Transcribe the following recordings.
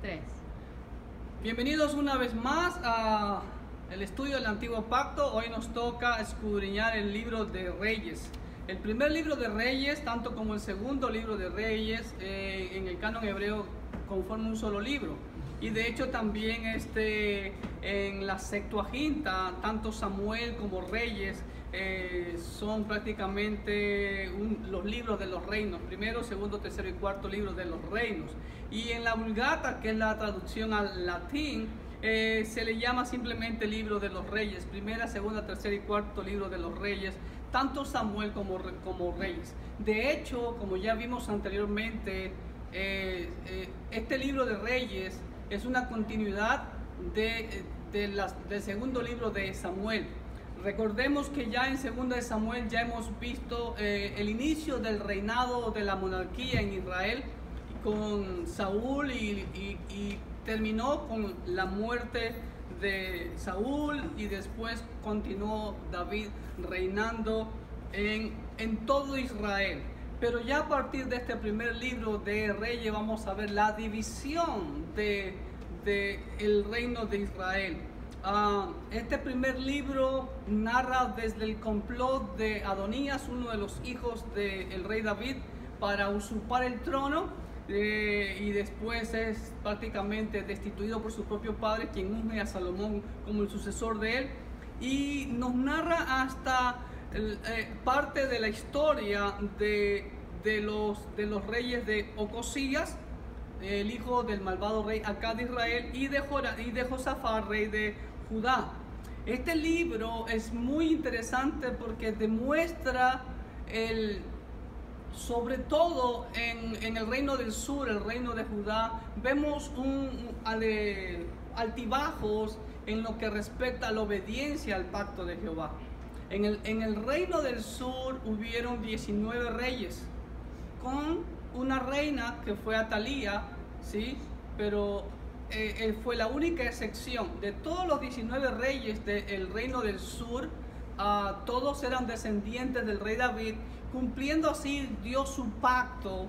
3. Bienvenidos una vez más a el estudio del Antiguo Pacto. Hoy nos toca escudriñar el libro de Reyes. El primer libro de Reyes, tanto como el segundo libro de Reyes, en el canon hebreo conforman un solo libro. Y de hecho también en la Septuaginta, tanto Samuel como Reyes son prácticamente los libros de los reinos, primero, segundo, tercero y cuarto libros de los reinos. Y en la Vulgata, que es la traducción al latín, se le llama simplemente libro de los reyes, primera, segunda, tercera y cuarto libro de los reyes, tanto Samuel como Reyes. De hecho, como ya vimos anteriormente, este libro de Reyes es una continuidad del segundo libro de Samuel. Recordemos que ya en segunda de Samuel ya hemos visto el inicio del reinado de la monarquía en Israel con Saúl y terminó con la muerte de Saúl, y después continuó David reinando en todo Israel. Pero ya a partir de este primer libro de Reyes vamos a ver la división del reino de Israel. Este primer libro narra desde el complot de Adonías, uno de los hijos del rey David, para usurpar el trono, y después es prácticamente destituido por su propio padre, quien unge a Salomón como el sucesor de él, y nos narra hasta parte de la historia de los reyes de Ocosías, el hijo del malvado rey Acab de Israel, y de Josafat, rey de Judá. Este libro es muy interesante porque demuestra sobre todo en el reino del sur, el reino de Judá, vemos altibajos en lo que respecta a la obediencia al pacto de Jehová. En el reino del sur hubieron 19 reyes, con una reina que fue Atalía, ¿sí? Pero fue la única excepción. De todos los 19 reyes del reino del sur, todos eran descendientes del rey David, cumpliendo así Dios su pacto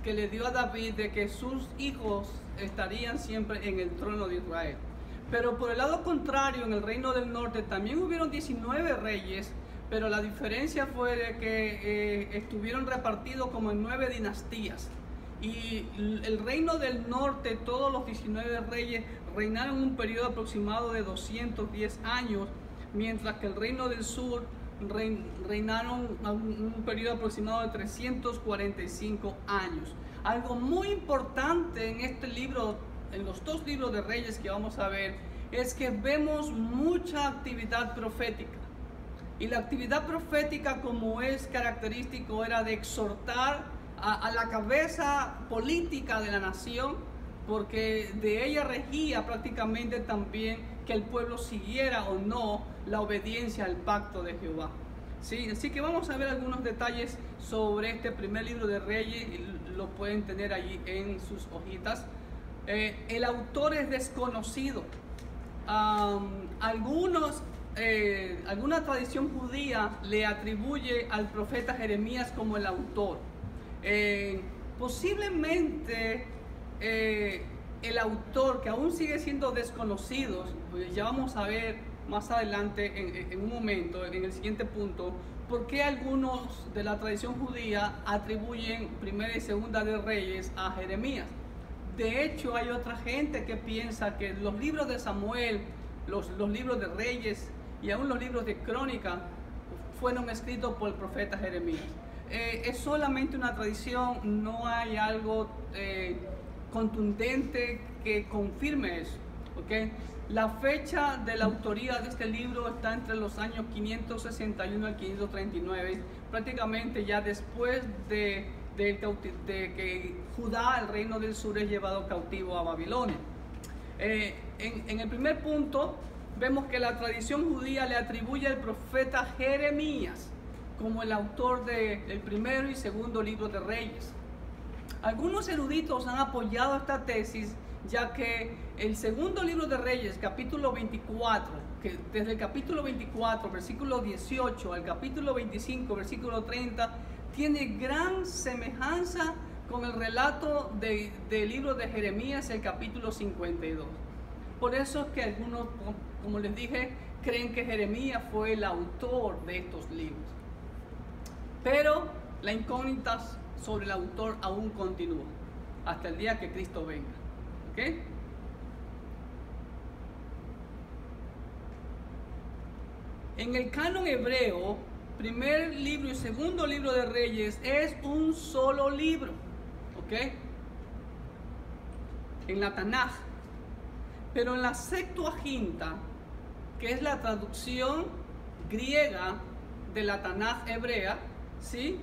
que le dio a David de que sus hijos estarían siempre en el trono de Israel. Pero por el lado contrario, en el reino del norte también hubieron 19 reyes, pero la diferencia fue de que estuvieron repartidos como en 9 dinastías. Y el reino del norte, todos los 19 reyes reinaron un periodo aproximado de 210 años, mientras que el reino del sur reinaron un periodo aproximado de 345 años. Algo muy importante en este libro, en los dos libros de Reyes que vamos a ver, es que vemos mucha actividad profética. Y la actividad profética, como es característico, era de exhortar a la cabeza política de la nación, porque de ella regía prácticamente también que el pueblo siguiera o no la obediencia al pacto de Jehová. ¿Sí? Así que vamos a ver algunos detalles sobre este primer libro de Reyes, y lo pueden tener allí en sus hojitas. El autor es desconocido. Alguna tradición judía le atribuye al profeta Jeremías como el autor. Posiblemente el autor, que aún sigue siendo desconocido, pues ya vamos a ver más adelante en un momento, en el siguiente punto, por qué algunos de la tradición judía atribuyen primera y segunda de Reyes a Jeremías. De hecho, hay otra gente que piensa que los libros de Samuel, los libros de Reyes y aún los libros de Crónica fueron escritos por el profeta Jeremías. Es solamente una tradición, no hay algo contundente que confirme eso, ¿okay? La fecha de la autoría de este libro está entre los años 561 al 539, prácticamente ya después de que Judá, el reino del sur, es llevado cautivo a Babilonia. En el primer punto vemos que la tradición judía le atribuye al profeta Jeremías como el autor del primero y segundo libro de Reyes. Algunos eruditos han apoyado esta tesis, ya que el segundo libro de Reyes, capítulo 24, que desde el capítulo 24, versículo 18, al capítulo 25, versículo 30, tiene gran semejanza con el relato del libro de Jeremías, el capítulo 52. Por eso es que algunos, como les dije, creen que Jeremías fue el autor de estos libros. Pero la incógnita sobre el autor aún continúa hasta el día que Cristo venga. ¿Ok? En el canon hebreo, primer libro y segundo libro de Reyes es un solo libro. ¿Ok? En la Tanaj. Pero en la Septuaginta, que es la traducción griega de la Tanaj hebrea, ¿sí?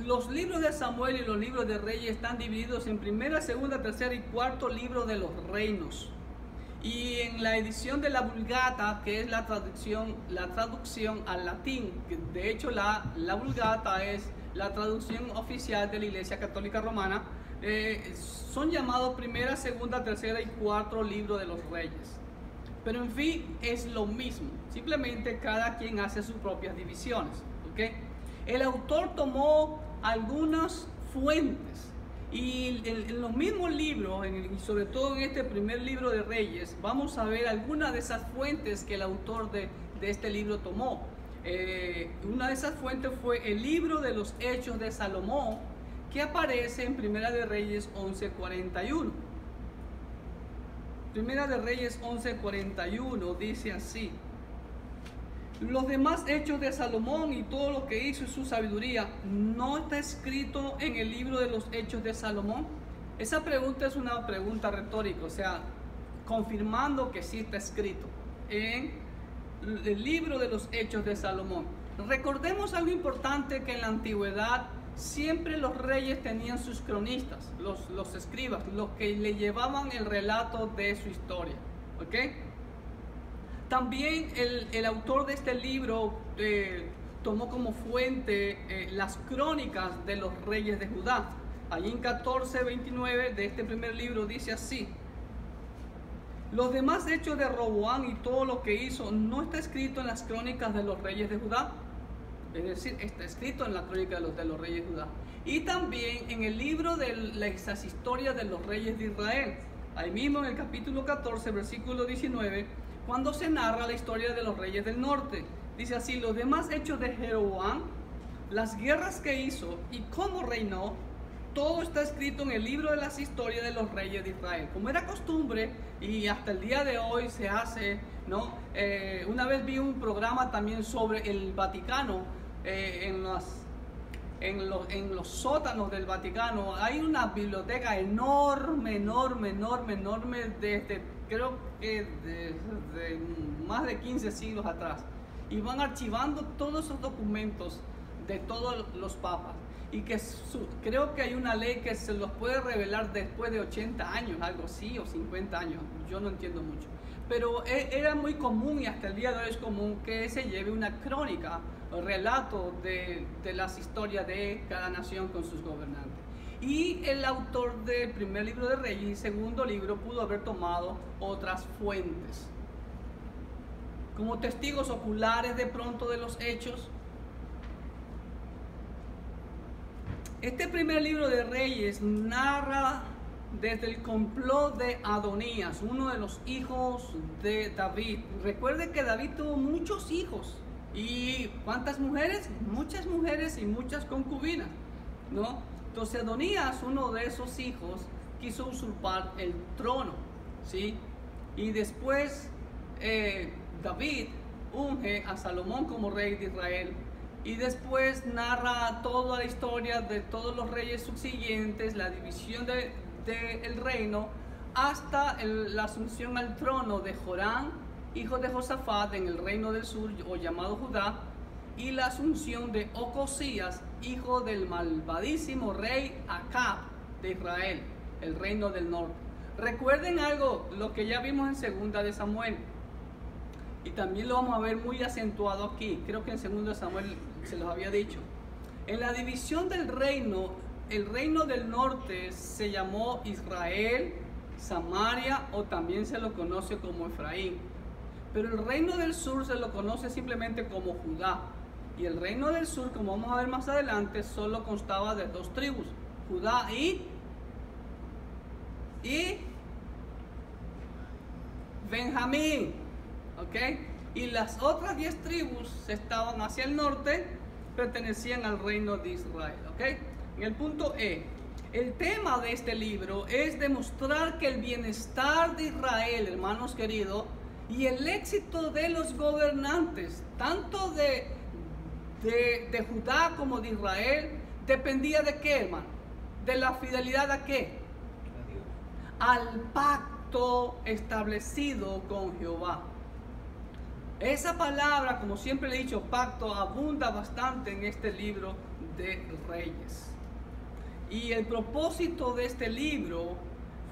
Los libros de Samuel y los libros de Reyes están divididos en primera, segunda, tercera y cuarto libro de los reinos. Y en la edición de la Vulgata, que es la traducción al latín, que de hecho la Vulgata es la traducción oficial de la Iglesia Católica Romana, son llamados primera, segunda, tercera y cuarto libro de los reyes. Pero en fin, es lo mismo, simplemente cada quien hace sus propias divisiones. ¿Okay? El autor tomó algunas fuentes y en los mismos libros, y sobre todo en este primer libro de Reyes, vamos a ver algunas de esas fuentes que el autor de este libro tomó. Una de esas fuentes fue el libro de los Hechos de Salomón, que aparece en Primera de Reyes 11:41. Primera de Reyes 11:41 dice así: los demás hechos de Salomón y todo lo que hizo y su sabiduría, ¿no está escrito en el libro de los Hechos de Salomón? Esa pregunta es una pregunta retórica, o sea, confirmando que sí está escrito en el libro de los Hechos de Salomón. Recordemos algo importante, que en la antigüedad siempre los reyes tenían sus cronistas, los escribas, los que le llevaban el relato de su historia. ¿Ok? También el autor de este libro tomó como fuente las crónicas de los reyes de Judá. Allí en 14:29 de este primer libro dice así: los demás hechos de Roboam y todo lo que hizo, ¿no está escrito en las crónicas de los reyes de Judá? Es decir, está escrito en la crónica de los reyes de Judá. Y también en el libro de las historias de los reyes de Israel. Ahí mismo en el capítulo 14, versículo 19, cuando se narra la historia de los reyes del norte. Dice así: los demás hechos de Jeroboam, las guerras que hizo y cómo reinó, todo está escrito en el libro de las historias de los reyes de Israel. Como era costumbre y hasta el día de hoy se hace, ¿no? Una vez vi un programa también sobre el Vaticano. En los sótanos del Vaticano hay una biblioteca enorme, desde, creo que desde más de 15 siglos atrás, y van archivando todos esos documentos de todos los papas, y que creo que hay una ley que se los puede revelar después de 80 años, algo así, o 50 años, yo no entiendo mucho, pero era muy común, y hasta el día de hoy es común, que se lleve una crónica o relato de las historias de cada nación con sus gobernantes. Y el autor del primer libro de Reyes y segundo libro pudo haber tomado otras fuentes como testigos oculares de pronto de los hechos. Este primer libro de Reyes narra desde el complot de Adonías, uno de los hijos de David. Recuerde que David tuvo muchos hijos. ¿Y cuántas mujeres? Muchas mujeres y muchas concubinas, ¿no? Entonces Adonías, uno de esos hijos, quiso usurpar el trono, ¿sí? Y después David unge a Salomón como rey de Israel. Y después narra toda la historia de todos los reyes subsiguientes, la división del reino, hasta la asunción al trono de Joram, hijo de Josafat, en el reino del sur, o llamado Judá, y la asunción de Ocosías, hijo del malvadísimo rey Acab de Israel, el reino del norte. Recuerden algo, lo que ya vimos en segunda de Samuel, y también lo vamos a ver muy acentuado aquí. Creo que en segundo de Samuel se los había dicho. En la división del reino, el reino del norte se llamó Israel, Samaria, o también se lo conoce como Efraín. Pero el reino del sur se lo conoce simplemente como Judá. Y el reino del sur, como vamos a ver más adelante, solo constaba de 2 tribus, Judá y Benjamín, ¿ok? Y las otras 10 tribus estaban hacia el norte, pertenecían al reino de Israel, ¿ok? En el punto E, el tema de este libro es demostrar que el bienestar de Israel, hermanos queridos, y el éxito de los gobernantes, tanto de Judá como de Israel, dependía de qué, hermano, de la fidelidad a qué, al pacto establecido con Jehová. Esa palabra, como siempre le he dicho, pacto, abunda bastante en este libro de Reyes. Y el propósito de este libro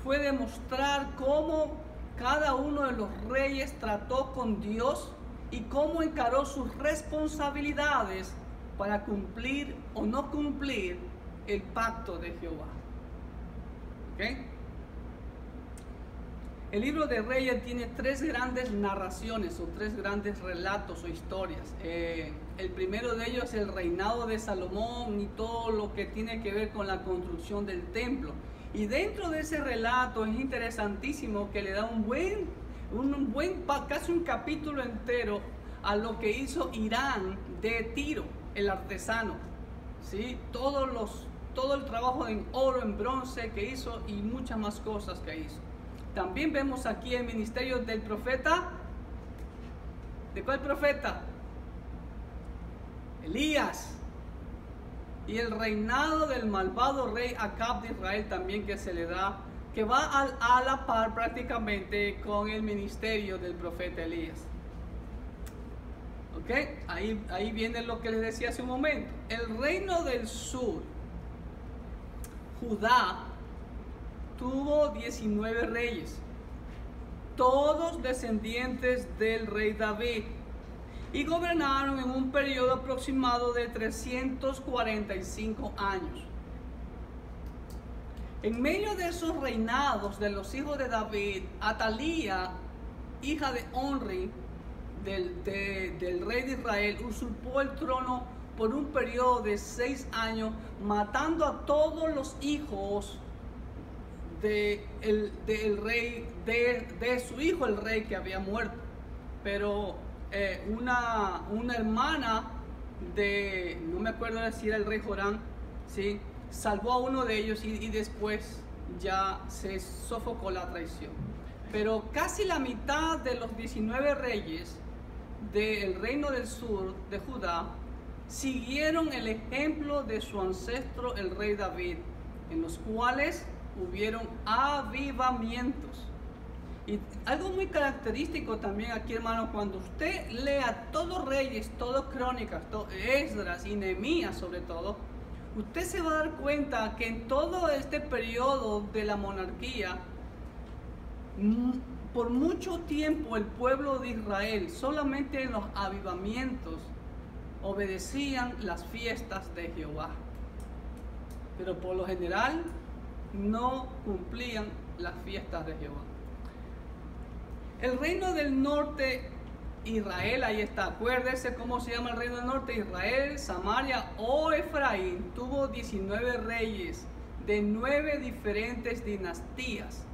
fue demostrar cómo cada uno de los reyes trató con Dios y cómo encaró sus responsabilidades para cumplir o no cumplir el pacto de Jehová. ¿Ok? El libro de Reyes tiene 3 grandes narraciones o 3 grandes relatos o historias. El primero de ellos es el reinado de Salomón y todo lo que tiene que ver con la construcción del templo. Y dentro de ese relato es interesantísimo que le da casi un capítulo entero a lo que hizo Irán de Tiro, el artesano, ¿sí? Todo el trabajo en oro, en bronce que hizo y muchas más cosas que hizo. También vemos aquí el ministerio del profeta. ¿De cuál profeta? Elías. Y el reinado del malvado rey Acab de Israel también, que se le da, que va a la par prácticamente con el ministerio del profeta Elías. ¿Ok? Ahí viene lo que les decía hace un momento. El reino del sur, Judá, tuvo 19 reyes, todos descendientes del rey David, y gobernaron en un periodo aproximado de 345 años. En medio de esos reinados de los hijos de David, Atalía, hija de Omri, del rey de Israel, usurpó el trono por un periodo de 6 años, matando a todos los hijos del rey, de su hijo el rey que había muerto. Pero una hermana de, no me acuerdo si era el rey Jorán, ¿sí?, salvó a uno de ellos y después ya se sofocó la traición. Pero casi la mitad de los 19 reyes del reino del sur de Judá siguieron el ejemplo de su ancestro el rey David, en los cuales hubieron avivamientos. Y algo muy característico también aquí, hermano, cuando usted lea todos Reyes, todos Crónicas, Esdras y Nehemías sobre todo, usted se va a dar cuenta que en todo este periodo de la monarquía, por mucho tiempo el pueblo de Israel, solamente en los avivamientos, obedecían las fiestas de Jehová. Pero por lo general no cumplían las fiestas de Jehová. El reino del norte, Israel, ahí está. Acuérdese cómo se llama el reino del norte: Israel, Samaria o Efraín. Tuvo 19 reyes de 9 diferentes dinastías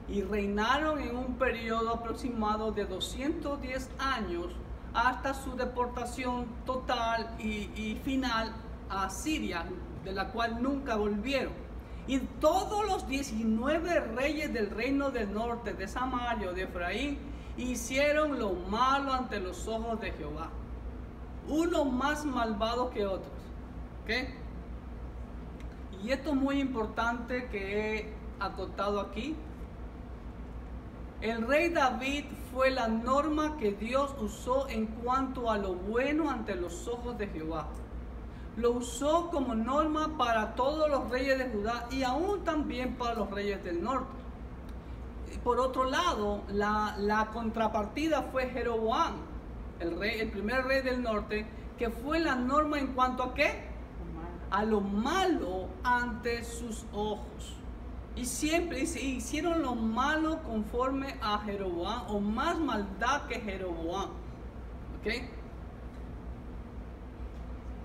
y reinaron en un periodo aproximado de 210 años hasta su deportación total y final a Siria, de la cual nunca volvieron. Y todos los 19 reyes del reino del norte, de Samaria o de Efraín, hicieron lo malo ante los ojos de Jehová, uno más malvado que otros. ¿Okay? Y esto es muy importante que he acotado aquí. El rey David fue la norma que Dios usó en cuanto a lo bueno ante los ojos de Jehová. Lo usó como norma para todos los reyes de Judá y aún también para los reyes del norte. Por otro lado, la contrapartida fue Jeroboam, el primer rey del norte, que fue la norma en cuanto a ¿qué? A lo malo ante sus ojos. Y siempre hicieron lo malo conforme a Jeroboam, o más maldad que Jeroboam. ¿Ok?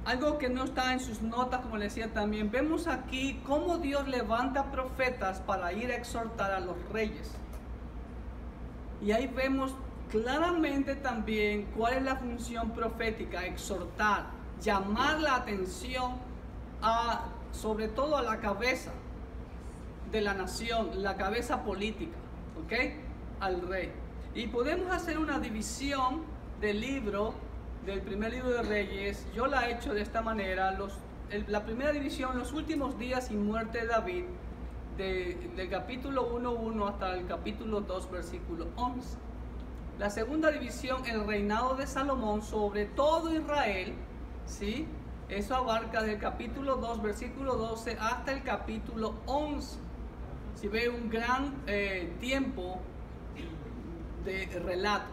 algo que no está en sus notas, como le decía también, vemos aquí cómo Dios levanta profetas para ir a exhortar a los reyes. Y ahí vemos claramente también cuál es la función profética: exhortar, llamar la atención sobre todo a la cabeza de la nación, la cabeza política, ¿ok? Al rey. Y podemos hacer una división del primer libro de Reyes. Yo la he hecho de esta manera: la primera división, los últimos días y muerte de David, del capítulo 1:1 hasta el capítulo 2, versículo 11. La segunda división, el reinado de Salomón sobre todo Israel, ¿sí? Eso abarca del capítulo 2, versículo 12 hasta el capítulo 11. Si ve un gran tiempo de relato.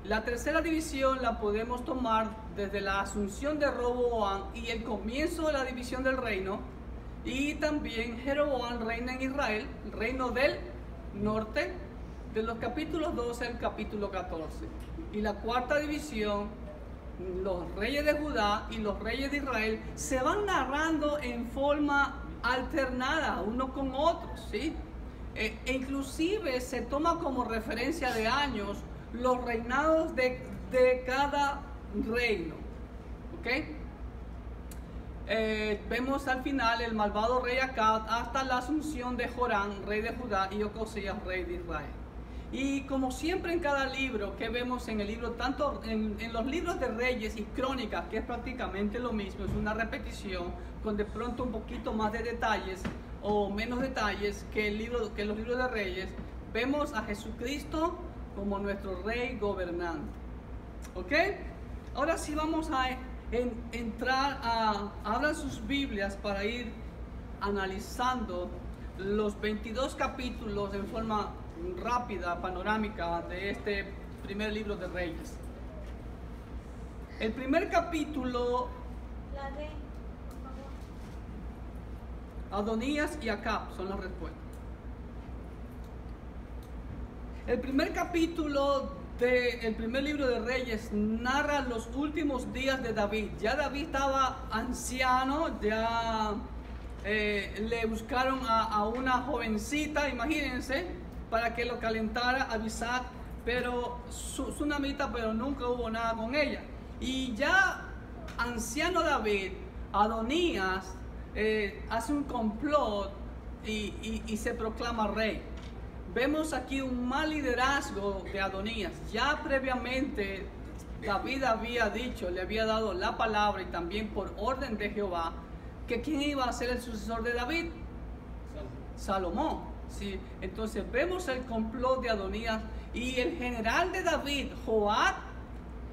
La tercera división la podemos tomar desde la asunción de Roboam y el comienzo de la división del reino, y también Jeroboam reina en Israel, el reino del norte, de los capítulos 12 al capítulo 14. Y la cuarta división, los reyes de Judá y los reyes de Israel, se van narrando en forma alternada uno con otros, ¿sí? E inclusive se toma como referencia de años los reinados de cada reino, ¿ok? Vemos al final el malvado rey Acab hasta la asunción de Joram, rey de Judá, y Ocosías, rey de Israel. Y como siempre en cada libro que vemos en el libro, tanto en los libros de Reyes y Crónicas, que es prácticamente lo mismo, es una repetición con de pronto un poquito más de detalles o menos detalles que los libros de Reyes, vemos a Jesucristo como nuestro rey gobernante. ¿Ok? Ahora sí vamos a abran sus Biblias para ir analizando los 22 capítulos en forma rápida, panorámica, de este primer libro de Reyes. El primer capítulo, Adonías y Acab son las respuestas. El primer capítulo del primer libro de Reyes narra los últimos días de David. Ya David estaba anciano, ya le buscaron a una jovencita, imagínense, para que lo calentara, Abisag, pero tsunamita, pero nunca hubo nada con ella. Y ya anciano David, Adonías, hace un complot y se proclama rey. Vemos aquí un mal liderazgo de Adonías. Ya previamente David había dicho, le había dado la palabra, y también por orden de Jehová, que quién iba a ser el sucesor de David. Salomón. Sí, entonces vemos el complot de Adonías, y el general de David, Joab,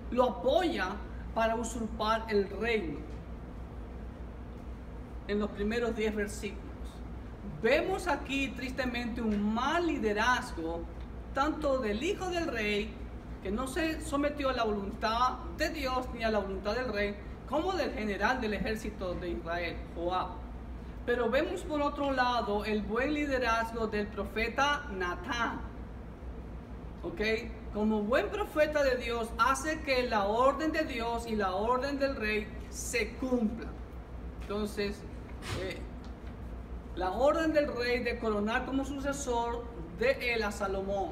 lo apoya para usurpar el reino. En los primeros 10 versículos vemos aquí tristemente un mal liderazgo, tanto del hijo del rey, que no se sometió a la voluntad de Dios ni a la voluntad del rey, como del general del ejército de Israel, Joab. Pero vemos por otro lado el buen liderazgo del profeta Natán. ¿Ok? Como buen profeta de Dios, hace que la orden de Dios y la orden del rey se cumplan. Entonces, la orden del rey de coronar como sucesor de él a Salomón.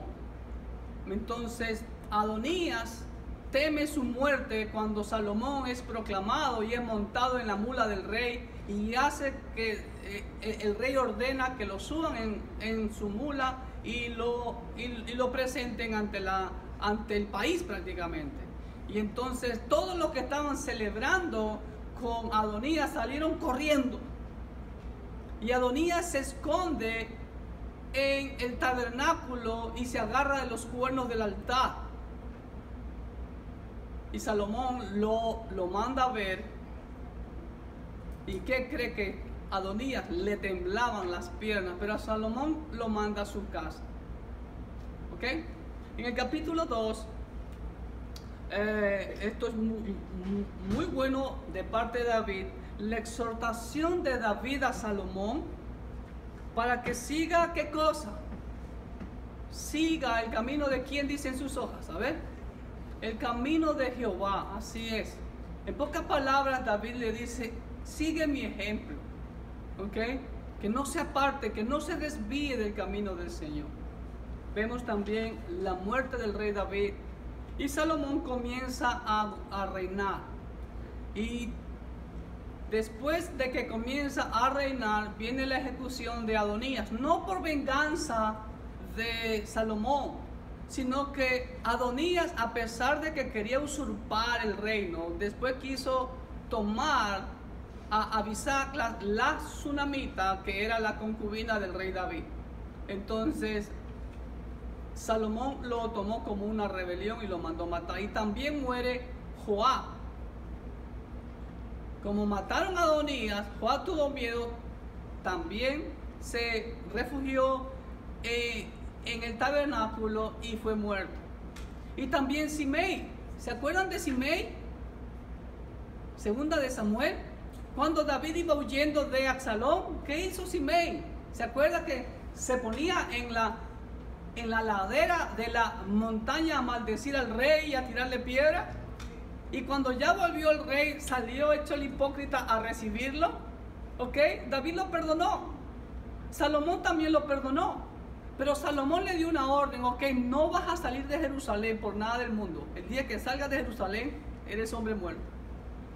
Entonces, Adonías teme su muerte cuando Salomón es proclamado y es montado en la mula del rey, y hace que el rey ordena que lo suban en su mula y lo presenten ante el país prácticamente. Y entonces todos los que estaban celebrando con Adonías salieron corriendo, y Adonías se esconde en el tabernáculo y se agarra de los cuernos del altar, y Salomón lo manda a ver. ¿Y qué cree? Que Adonías le temblaban las piernas, pero a Salomón lo manda a su casa. ¿Ok? En el capítulo 2, esto es muy bueno de parte de David, la exhortación de David a Salomón para que siga, ¿qué cosa? Siga el camino de quien dicen sus hojas, ¿sabes? El camino de Jehová, así es. En pocas palabras, David le dice, sigue mi ejemplo, ¿ok? Que no se aparte, que no se desvíe del camino del Señor. Vemos también la muerte del rey David y Salomón comienza a reinar. Y después de que comienza a reinar, viene la ejecución de Adonías, no por venganza de Salomón, sino que Adonías, a pesar de que quería usurpar el reino, después quiso tomar a Abisag, la sunamita, que era la concubina del rey David. Entonces Salomón lo tomó como una rebelión y lo mandó matar. Y también muere Joab. Como mataron a Adonías, Joab tuvo miedo, también se refugió en el tabernáculo y fue muerto. Y también Simei. ¿Se acuerdan de Simei? Segunda de Samuel. Cuando David iba huyendo de Absalón, ¿qué hizo Simei? ¿Se acuerda que se ponía en la ladera de la montaña a maldecir al rey y a tirarle piedra? Y cuando ya volvió el rey, salió hecho el hipócrita a recibirlo. ¿Ok? David lo perdonó. Salomón también lo perdonó. Pero Salomón le dio una orden. Ok, no vas a salir de Jerusalén por nada del mundo. El día que salgas de Jerusalén, eres hombre muerto.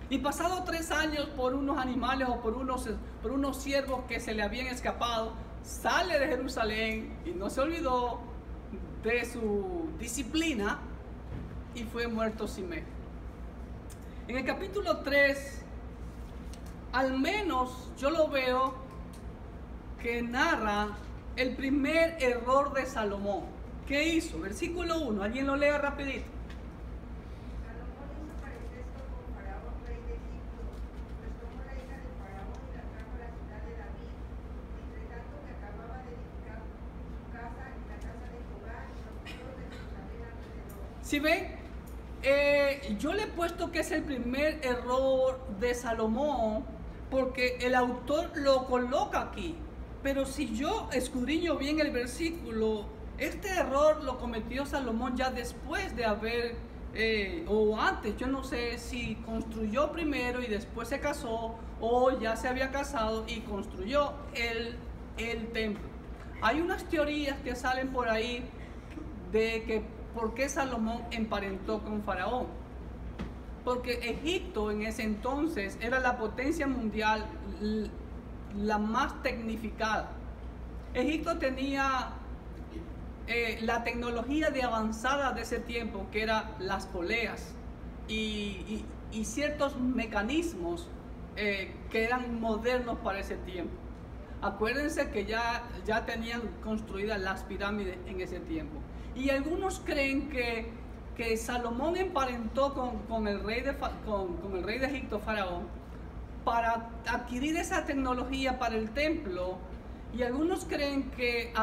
Y pasado 3 años por unos animales o por unos siervos que se le habían escapado, sale de Jerusalén y no se olvidó de su disciplina y fue muerto Simei. En el capítulo 3, al menos yo lo veo que narra el primer error de Salomón. ¿Qué hizo? Versículo 1, alguien lo lea rapidito. Salomón hizo parentesco con Faraón, rey de Egipto, pues tomó la hija de Faraón y la trajo a la ciudad de David, entre tanto que acababa de edificar su casa y la casa de Jehová y los muros de Jerusalén alrededor. ¿Sí ven? Yo le he puesto que es el primer error de Salomón porque el autor lo coloca aquí. Pero si yo escudriño bien el versículo, este error lo cometió Salomón ya después de haber, o antes, yo no sé si construyó primero y después se casó, o ya se había casado y construyó el templo. Hay unas teorías que salen por ahí de que por qué Salomón emparentó con Faraón. Porque Egipto en ese entonces era la potencia mundial, la más tecnificada. Egipto tenía la tecnología de avanzada de ese tiempo, que eran las poleas y ciertos mecanismos que eran modernos para ese tiempo. Acuérdense que ya tenían construidas las pirámides en ese tiempo. Y algunos creen que Salomón emparentó con el rey de Egipto, Faraón, para adquirir esa tecnología para el templo. Y algunos creen que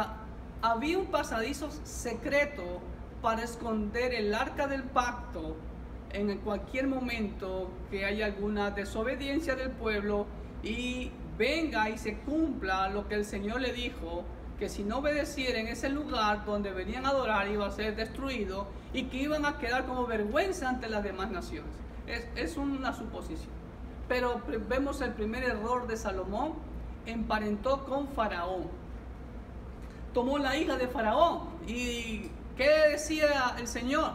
había un pasadizo secreto para esconder el arca del pacto en cualquier momento que haya alguna desobediencia del pueblo y venga y se cumpla lo que el Señor le dijo, que si no obedeciera en ese lugar donde venían a adorar iba a ser destruido y que iban a quedar como vergüenza ante las demás naciones. Es una suposición. Pero vemos el primer error de Salomón: emparentó con Faraón. Tomó la hija de Faraón. ¿Y qué decía el Señor?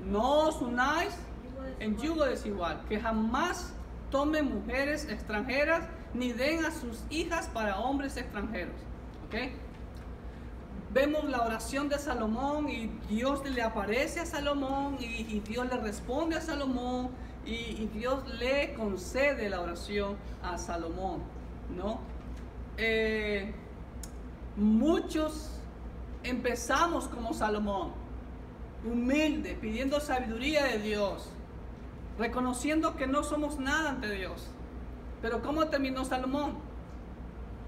No os unáis en yugo desigual, que jamás tomen mujeres extranjeras ni den a sus hijas para hombres extranjeros. ¿Ok? Vemos la oración de Salomón y Dios le aparece a Salomón y Dios le responde a Salomón y Dios le concede la oración a Salomón, ¿no? Muchos empezamos como Salomón, humilde, pidiendo sabiduría de Dios, reconociendo que no somos nada ante Dios. Pero ¿cómo terminó Salomón?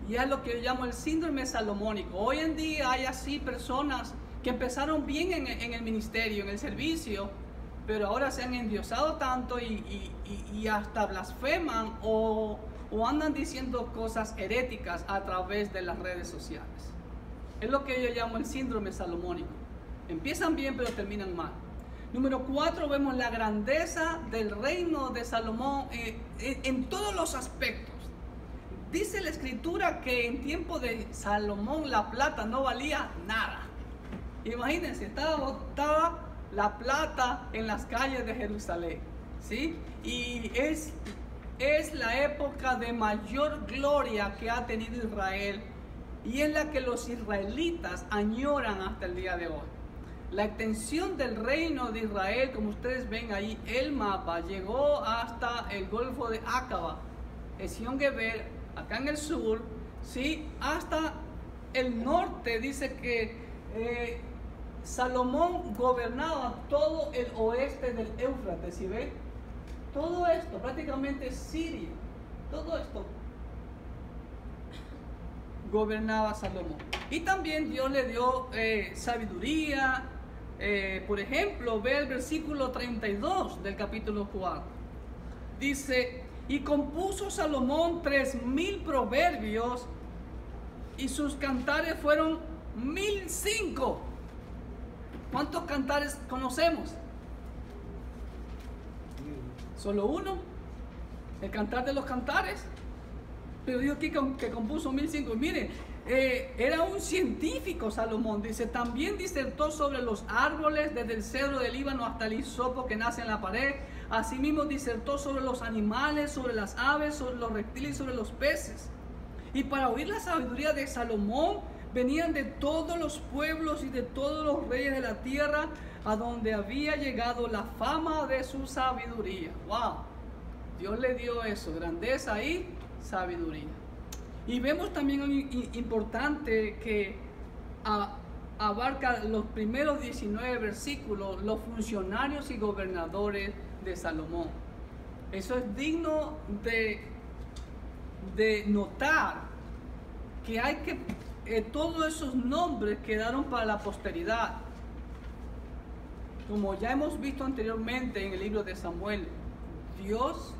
Y es lo que yo llamo el síndrome salomónico. Hoy en día hay así personas que empezaron bien en el ministerio, en el servicio, pero ahora se han endiosado tanto y hasta blasfeman o andan diciendo cosas heréticas a través de las redes sociales. Es lo que yo llamo el síndrome salomónico. Empiezan bien pero terminan mal. Número 4, vemos la grandeza del reino de Salomón en todos los aspectos. Dice la escritura que en tiempo de Salomón la plata no valía nada. Imagínense, estaba botada la plata en las calles de Jerusalén, ¿sí? Y es la época de mayor gloria que ha tenido Israel y es la que los israelitas añoran hasta el día de hoy. La extensión del reino de Israel, como ustedes ven ahí, el mapa llegó hasta el Golfo de Acaba, Esión Geber, acá en el sur, ¿sí? Hasta el norte. Dice que Salomón gobernaba todo el oeste del Éufrates, ¿sí ven? Todo esto, prácticamente Siria, todo esto gobernaba Salomón. Y también Dios le dio sabiduría. Por ejemplo, ve el versículo 32 del capítulo 4. Dice: y compuso Salomón 3000 proverbios, y sus cantares fueron 1005. ¿Cuántos cantares conocemos? Solo uno, el cantar de los cantares. Pero dijo aquí que compuso 1005. Miren, era un científico Salomón. Dice, también disertó sobre los árboles, desde el cedro del Líbano hasta el hisopo que nace en la pared. Asimismo disertó sobre los animales, sobre las aves, sobre los reptiles y sobre los peces. Y para oír la sabiduría de Salomón venían de todos los pueblos y de todos los reyes de la tierra, a donde había llegado la fama de su sabiduría. ¡Wow! Dios le dio eso, grandeza y sabiduría. Y vemos también importante que abarca los primeros 19 versículos, los funcionarios y gobernadores de Salomón. Eso es digno de notar, que hay que todos esos nombres quedaron para la posteridad, como ya hemos visto anteriormente en el libro de Samuel. Dios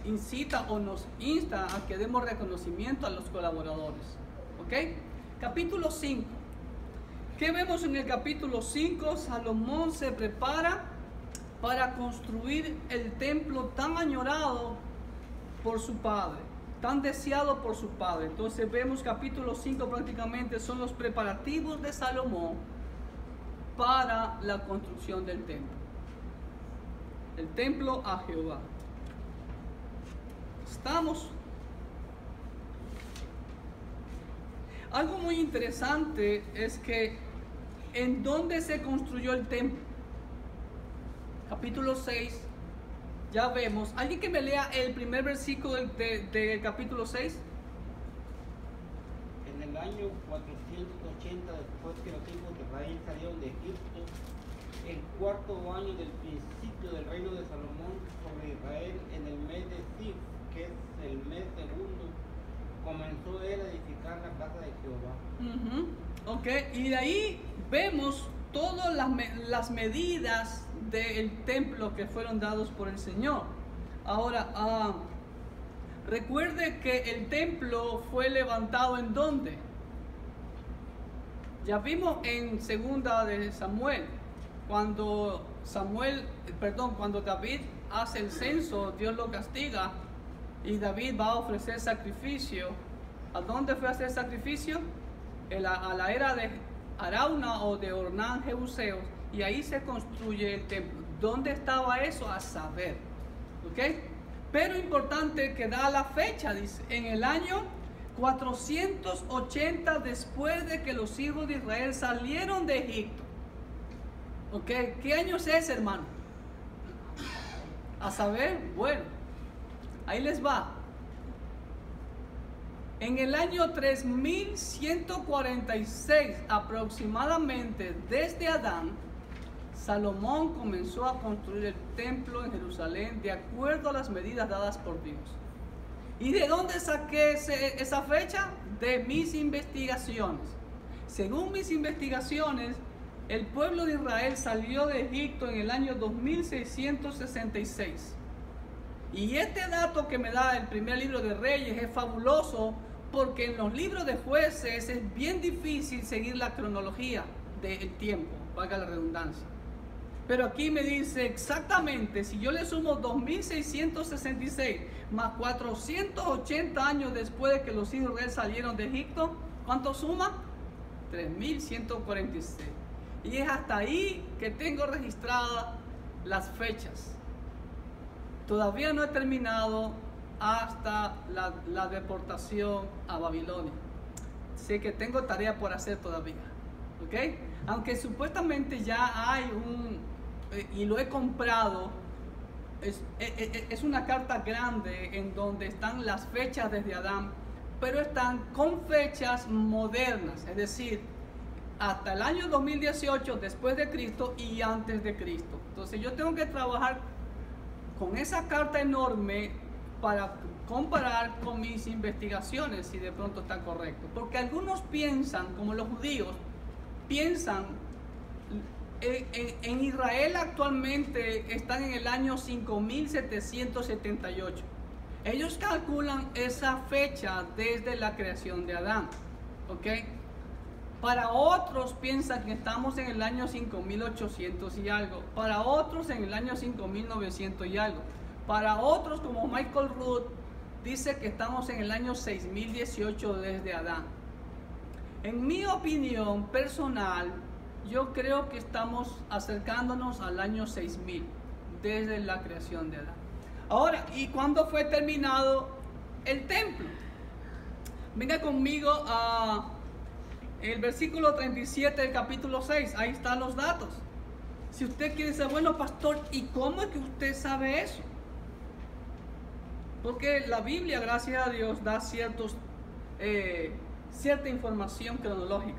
incita o nos insta a que demos reconocimiento a los colaboradores. ¿Ok? Capítulo 5. ¿Qué vemos en el capítulo 5? Salomón se prepara para construir el templo tan añorado por su padre, tan deseado por su padre. Entonces vemos capítulo 5 prácticamente son los preparativos de Salomón para la construcción del templo. El templo a Jehová. Estamos. Algo muy interesante es que ¿en dónde se construyó el templo? Capítulo 6. Ya vemos. ¿Alguien que me lea el primer versículo del capítulo 6? En el año 480 después que los hijos de Israel salieron de Egipto, el cuarto año del principio del reino de Salomón sobre Israel, en el mes de Sif, que es el mes segundo, comenzó él a edificar la casa de Jehová. Ok, y de ahí vemos todas las medidas del templo que fueron dados por el Señor. Ahora, recuerde que el templo fue levantado ¿en dónde? Ya vimos en segunda de Samuel, cuando David hace el censo, Dios lo castiga y David va a ofrecer sacrificio. ¿A dónde fue a hacer sacrificio? A la era de Arauna o de Ornán Jebuseos, y ahí se construye el templo. ¿Dónde estaba eso? A saber. ¿Ok? Pero importante que da la fecha, dice, en el año 480 después de que los hijos de Israel salieron de Egipto. ¿Ok? ¿Qué año es ese, hermano? A saber, bueno, ahí les va. En el año 3146 aproximadamente desde Adán, Salomón comenzó a construir el templo en Jerusalén de acuerdo a las medidas dadas por Dios. ¿Y de dónde saqué esa fecha? De mis investigaciones. Según mis investigaciones, el pueblo de Israel salió de Egipto en el año 2666. Y este dato que me da el primer libro de Reyes es fabuloso, porque en los libros de jueces es bien difícil seguir la cronología del tiempo, valga la redundancia. Pero aquí me dice exactamente, si yo le sumo 2666 más 480 años después de que los hijos de Israel salieron de Egipto, ¿cuánto suma? 3146. Y es hasta ahí que tengo registradas las fechas. Todavía no he terminado hasta la deportación a Babilonia. Sé que tengo tarea por hacer todavía, ¿ok? Aunque supuestamente ya hay y lo he comprado, es una carta grande en donde están las fechas desde Adán, pero están con fechas modernas, es decir, hasta el año 2018 después de Cristo y antes de Cristo. Entonces yo tengo que trabajar con esa carta enorme para comparar con mis investigaciones si de pronto está correcto, porque algunos piensan, como los judíos piensan, en Israel actualmente están en el año 5778. Ellos calculan esa fecha desde la creación de Adán, ¿ok? Para otros piensan que estamos en el año 5800 y algo, para otros en el año 5900 y algo, para otros como Michael Root dice que estamos en el año 6018 desde Adán. En mi opinión personal, yo creo que estamos acercándonos al año 6000 desde la creación de Adán. Ahora, ¿y cuándo fue terminado el templo? Venga conmigo a el versículo 37 del capítulo 6. Ahí están los datos. Si usted quiere saber, bueno, pastor, ¿y cómo es que usted sabe eso? Porque la Biblia, gracias a Dios, da cierta información cronológica.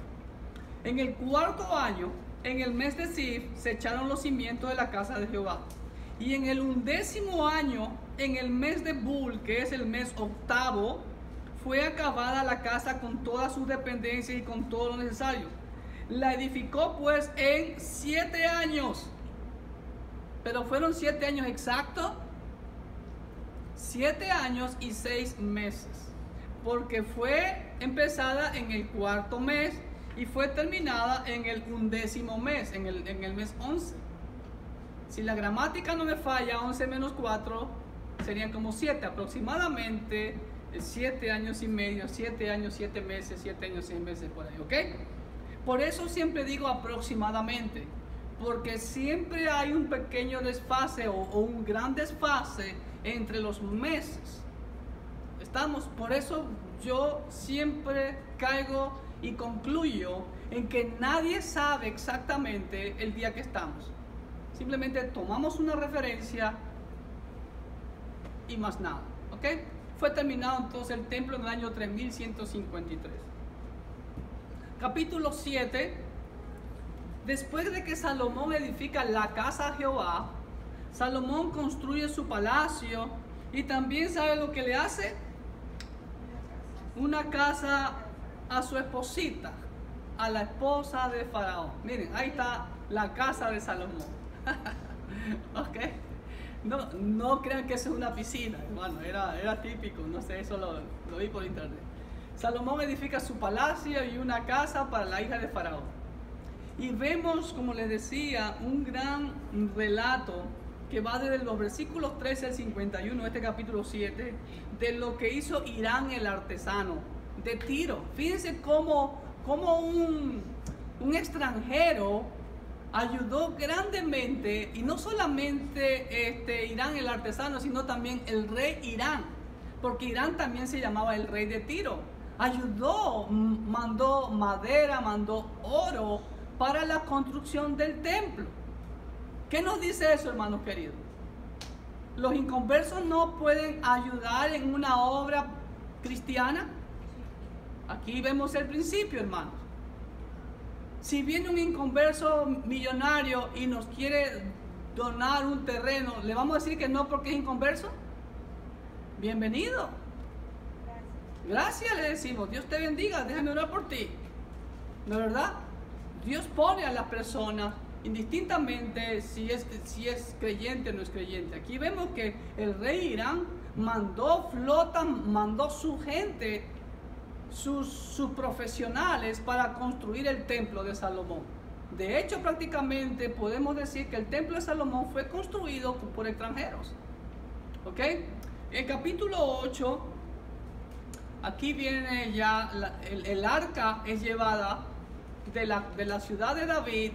En el 4.º año, en el mes de Sif, se echaron los cimientos de la casa de Jehová. Y en el 11.º año, en el mes de Bul, que es el mes 8º, fue acabada la casa con todas sus dependencias y con todo lo necesario. La edificó pues en 7 años. Pero fueron 7 años exactos. 7 años y 6 meses. Porque fue empezada en el 4.º mes y fue terminada en el 11.º mes, en el mes 11. Si la gramática no me falla, 11 menos 4 serían como 7 aproximadamente. 7 años y medio, 7 años, 7 meses, 7 años, 6 meses por ahí, ¿ok? Por eso siempre digo aproximadamente, porque siempre hay un pequeño desfase o un gran desfase entre los meses. Por eso yo siempre caigo y concluyo en que nadie sabe exactamente el día que estamos. Simplemente tomamos una referencia y más nada, ¿ok? Fue terminado entonces el templo en el año 3153. Capítulo 7. Después de que Salomón edifica la casa a Jehová, Salomón construye su palacio y también, ¿sabe lo que le hace? Una casa a su esposita, a la esposa de Faraón. Miren, ahí está la casa de Salomón. ¿Ok? No crean que eso es una piscina, hermano, era típico, no sé, eso lo vi por internet. Salomón edifica su palacio y una casa para la hija de Faraón. Y vemos, como les decía, un gran relato que va desde los versículos 13 al 51, este capítulo 7, de lo que hizo Irán el artesano de Tiro. Fíjense cómo un extranjero ayudó grandemente, y no solamente Irán el artesano, sino también el rey Irán, porque Irán también se llamaba el rey de Tiro. Ayudó, mandó madera, mandó oro para la construcción del templo. ¿Qué nos dice eso, hermanos queridos? ¿Los inconversos no pueden ayudar en una obra cristiana? Aquí vemos el principio, hermanos. Si viene un inconverso millonario y nos quiere donar un terreno, ¿le vamos a decir que no porque es inconverso? Bienvenido. Gracias le decimos. Dios te bendiga, déjame orar por ti. ¿No es verdad? Dios pone a las personas indistintamente si es creyente o no es creyente. Aquí vemos que el rey Irán mandó flota, mandó su gente, sus profesionales para construir el templo de Salomón. De hecho, prácticamente podemos decir que el templo de Salomón fue construido por extranjeros. ¿Ok? En capítulo 8, aquí viene ya, el arca es llevada de la ciudad de David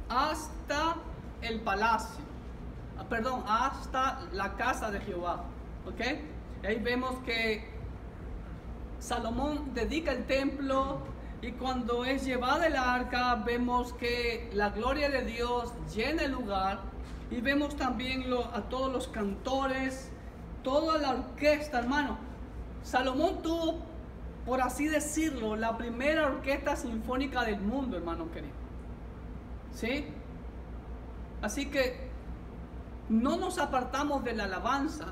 hasta el palacio, hasta la casa de Jehová. ¿Ok? Ahí vemos que Salomón dedica el templo, y cuando es llevada el arca vemos que la gloria de Dios llena el lugar, y vemos también a todos los cantores, toda la orquesta, hermano. Salomón tuvo, por así decirlo, la primera orquesta sinfónica del mundo, hermano querido. ¿Sí? Así que no nos apartamos de la alabanza.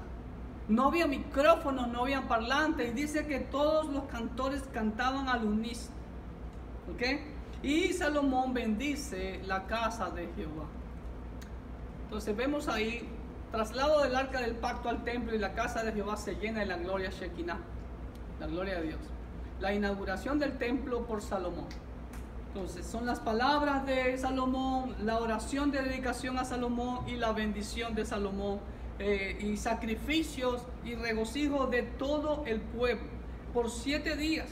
No había micrófonos, no había parlantes, y dice que todos los cantores cantaban al unísono. ¿Ok? Y Salomón bendice la casa de Jehová. Entonces vemos ahí, traslado del arca del pacto al templo, y la casa de Jehová se llena de la gloria Shekinah, la gloria de Dios. La inauguración del templo por Salomón. Entonces son las palabras de Salomón, la oración de dedicación a Salomón y la bendición de Salomón, y sacrificios y regocijo de todo el pueblo. Por 7 días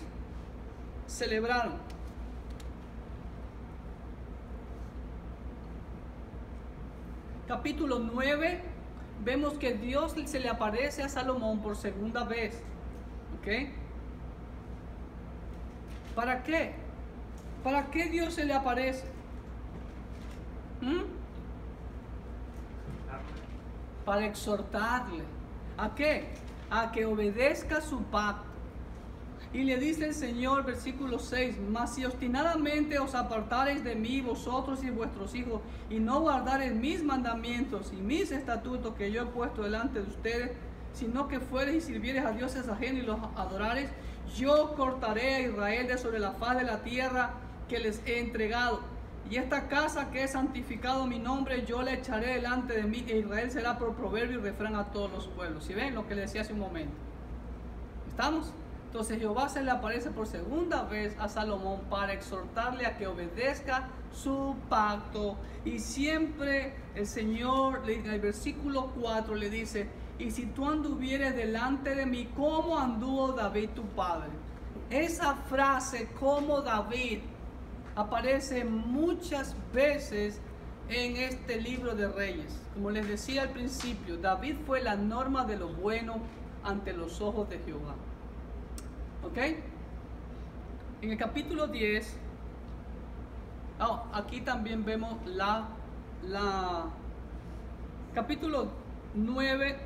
celebraron. Capítulo 9, vemos que Dios se le aparece a Salomón por segunda vez. ¿Ok? ¿Para qué? ¿Para qué Dios se le aparece? Para exhortarle. ¿A qué? A que obedezca su pacto. Y le dice el Señor, versículo 6, mas si obstinadamente os apartareis de mí, vosotros y vuestros hijos, y no guardareis mis mandamientos y mis estatutos que yo he puesto delante de ustedes, sino que fuereis y sirviereis a dioses ajenos y los adorareis, yo cortaré a Israel de sobre la faz de la tierra que les he entregado. Y esta casa que he santificado mi nombre, yo la echaré delante de mí, e Israel será por proverbio y refrán a todos los pueblos. ¿Sí ven lo que le decía hace un momento? ¿Estamos? Entonces Jehová se le aparece por segunda vez a Salomón para exhortarle a que obedezca su pacto. Y siempre el Señor, en el versículo 4 le dice, y si tú anduvieres delante de mí como anduvo David tu padre. Esa frase, como David, aparece muchas veces en este libro de Reyes. Como les decía al principio, David fue la norma de lo bueno ante los ojos de Jehová. ¿Ok? En el capítulo 10, aquí también vemos capítulo 9,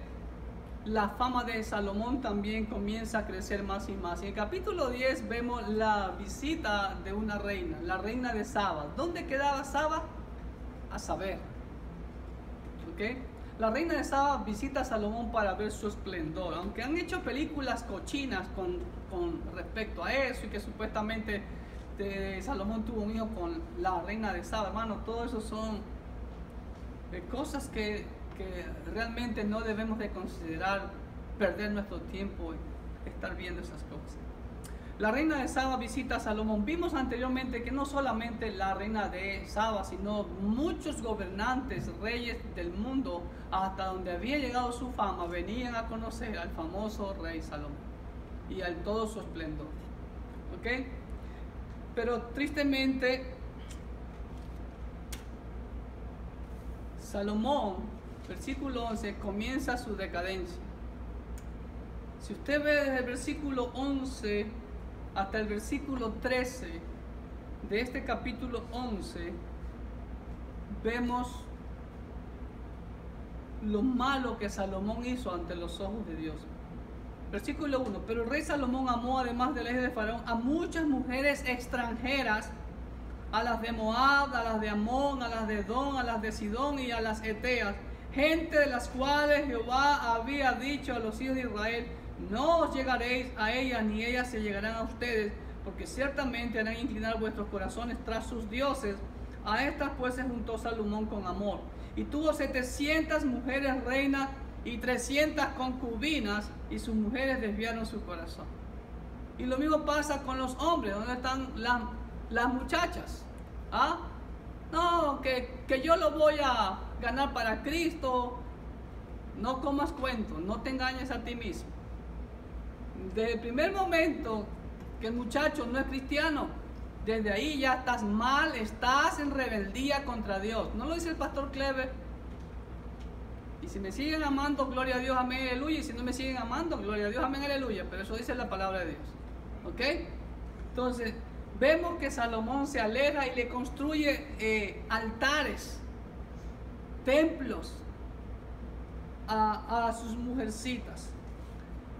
la fama de Salomón también comienza a crecer más y más. En el capítulo 10 vemos la visita de una reina, la reina de Saba. ¿Dónde quedaba Saba? A saber. ¿Ok? La reina de Saba visita a Salomón para ver su esplendor, aunque han hecho películas cochinas con respecto a eso, y que supuestamente Salomón tuvo un hijo con la reina de Saba. Hermano, todo eso son cosas que realmente no debemos de considerar, perder nuestro tiempo en estar viendo esas cosas. La reina de Saba visita a Salomón. Vimos anteriormente que no solamente la reina de Saba, sino muchos gobernantes, reyes del mundo, hasta donde había llegado su fama, venían a conocer al famoso rey Salomón y a todo su esplendor. ¿Ok? Pero tristemente, Salomón, versículo 11, comienza su decadencia. Si usted ve desde el versículo 11 hasta el versículo 13 de este capítulo 11, vemos lo malo que Salomón hizo ante los ojos de Dios. Versículo 1, pero el rey Salomón amó, además del eje de Faraón, a muchas mujeres extranjeras, a las de Moab, a las de Amón, a las de Edom, a las de Sidón y a las Eteas, gente de las cuales Jehová había dicho a los hijos de Israel, no os llegaréis a ellas, ni ellas se llegarán a ustedes, porque ciertamente harán inclinar vuestros corazones tras sus dioses. A estas pues se juntó Salomón con amor, y tuvo 700 mujeres reinas y 300 concubinas, y sus mujeres desviaron su corazón. Y lo mismo pasa con los hombres. ¿Dónde están las muchachas? No, que yo lo voy a ganar para Cristo. No comas cuento, no te engañes a ti mismo. Desde el primer momento que el muchacho no es cristiano, desde ahí ya estás mal, estás en rebeldía contra Dios. ¿No lo dice el pastor Clever? Y si me siguen amando, gloria a Dios, amén, aleluya. Y si no me siguen amando, gloria a Dios, amén, aleluya. Pero eso dice la palabra de Dios. ¿Ok? Entonces, vemos que Salomón se aleja y le construye altares, templos a sus mujercitas.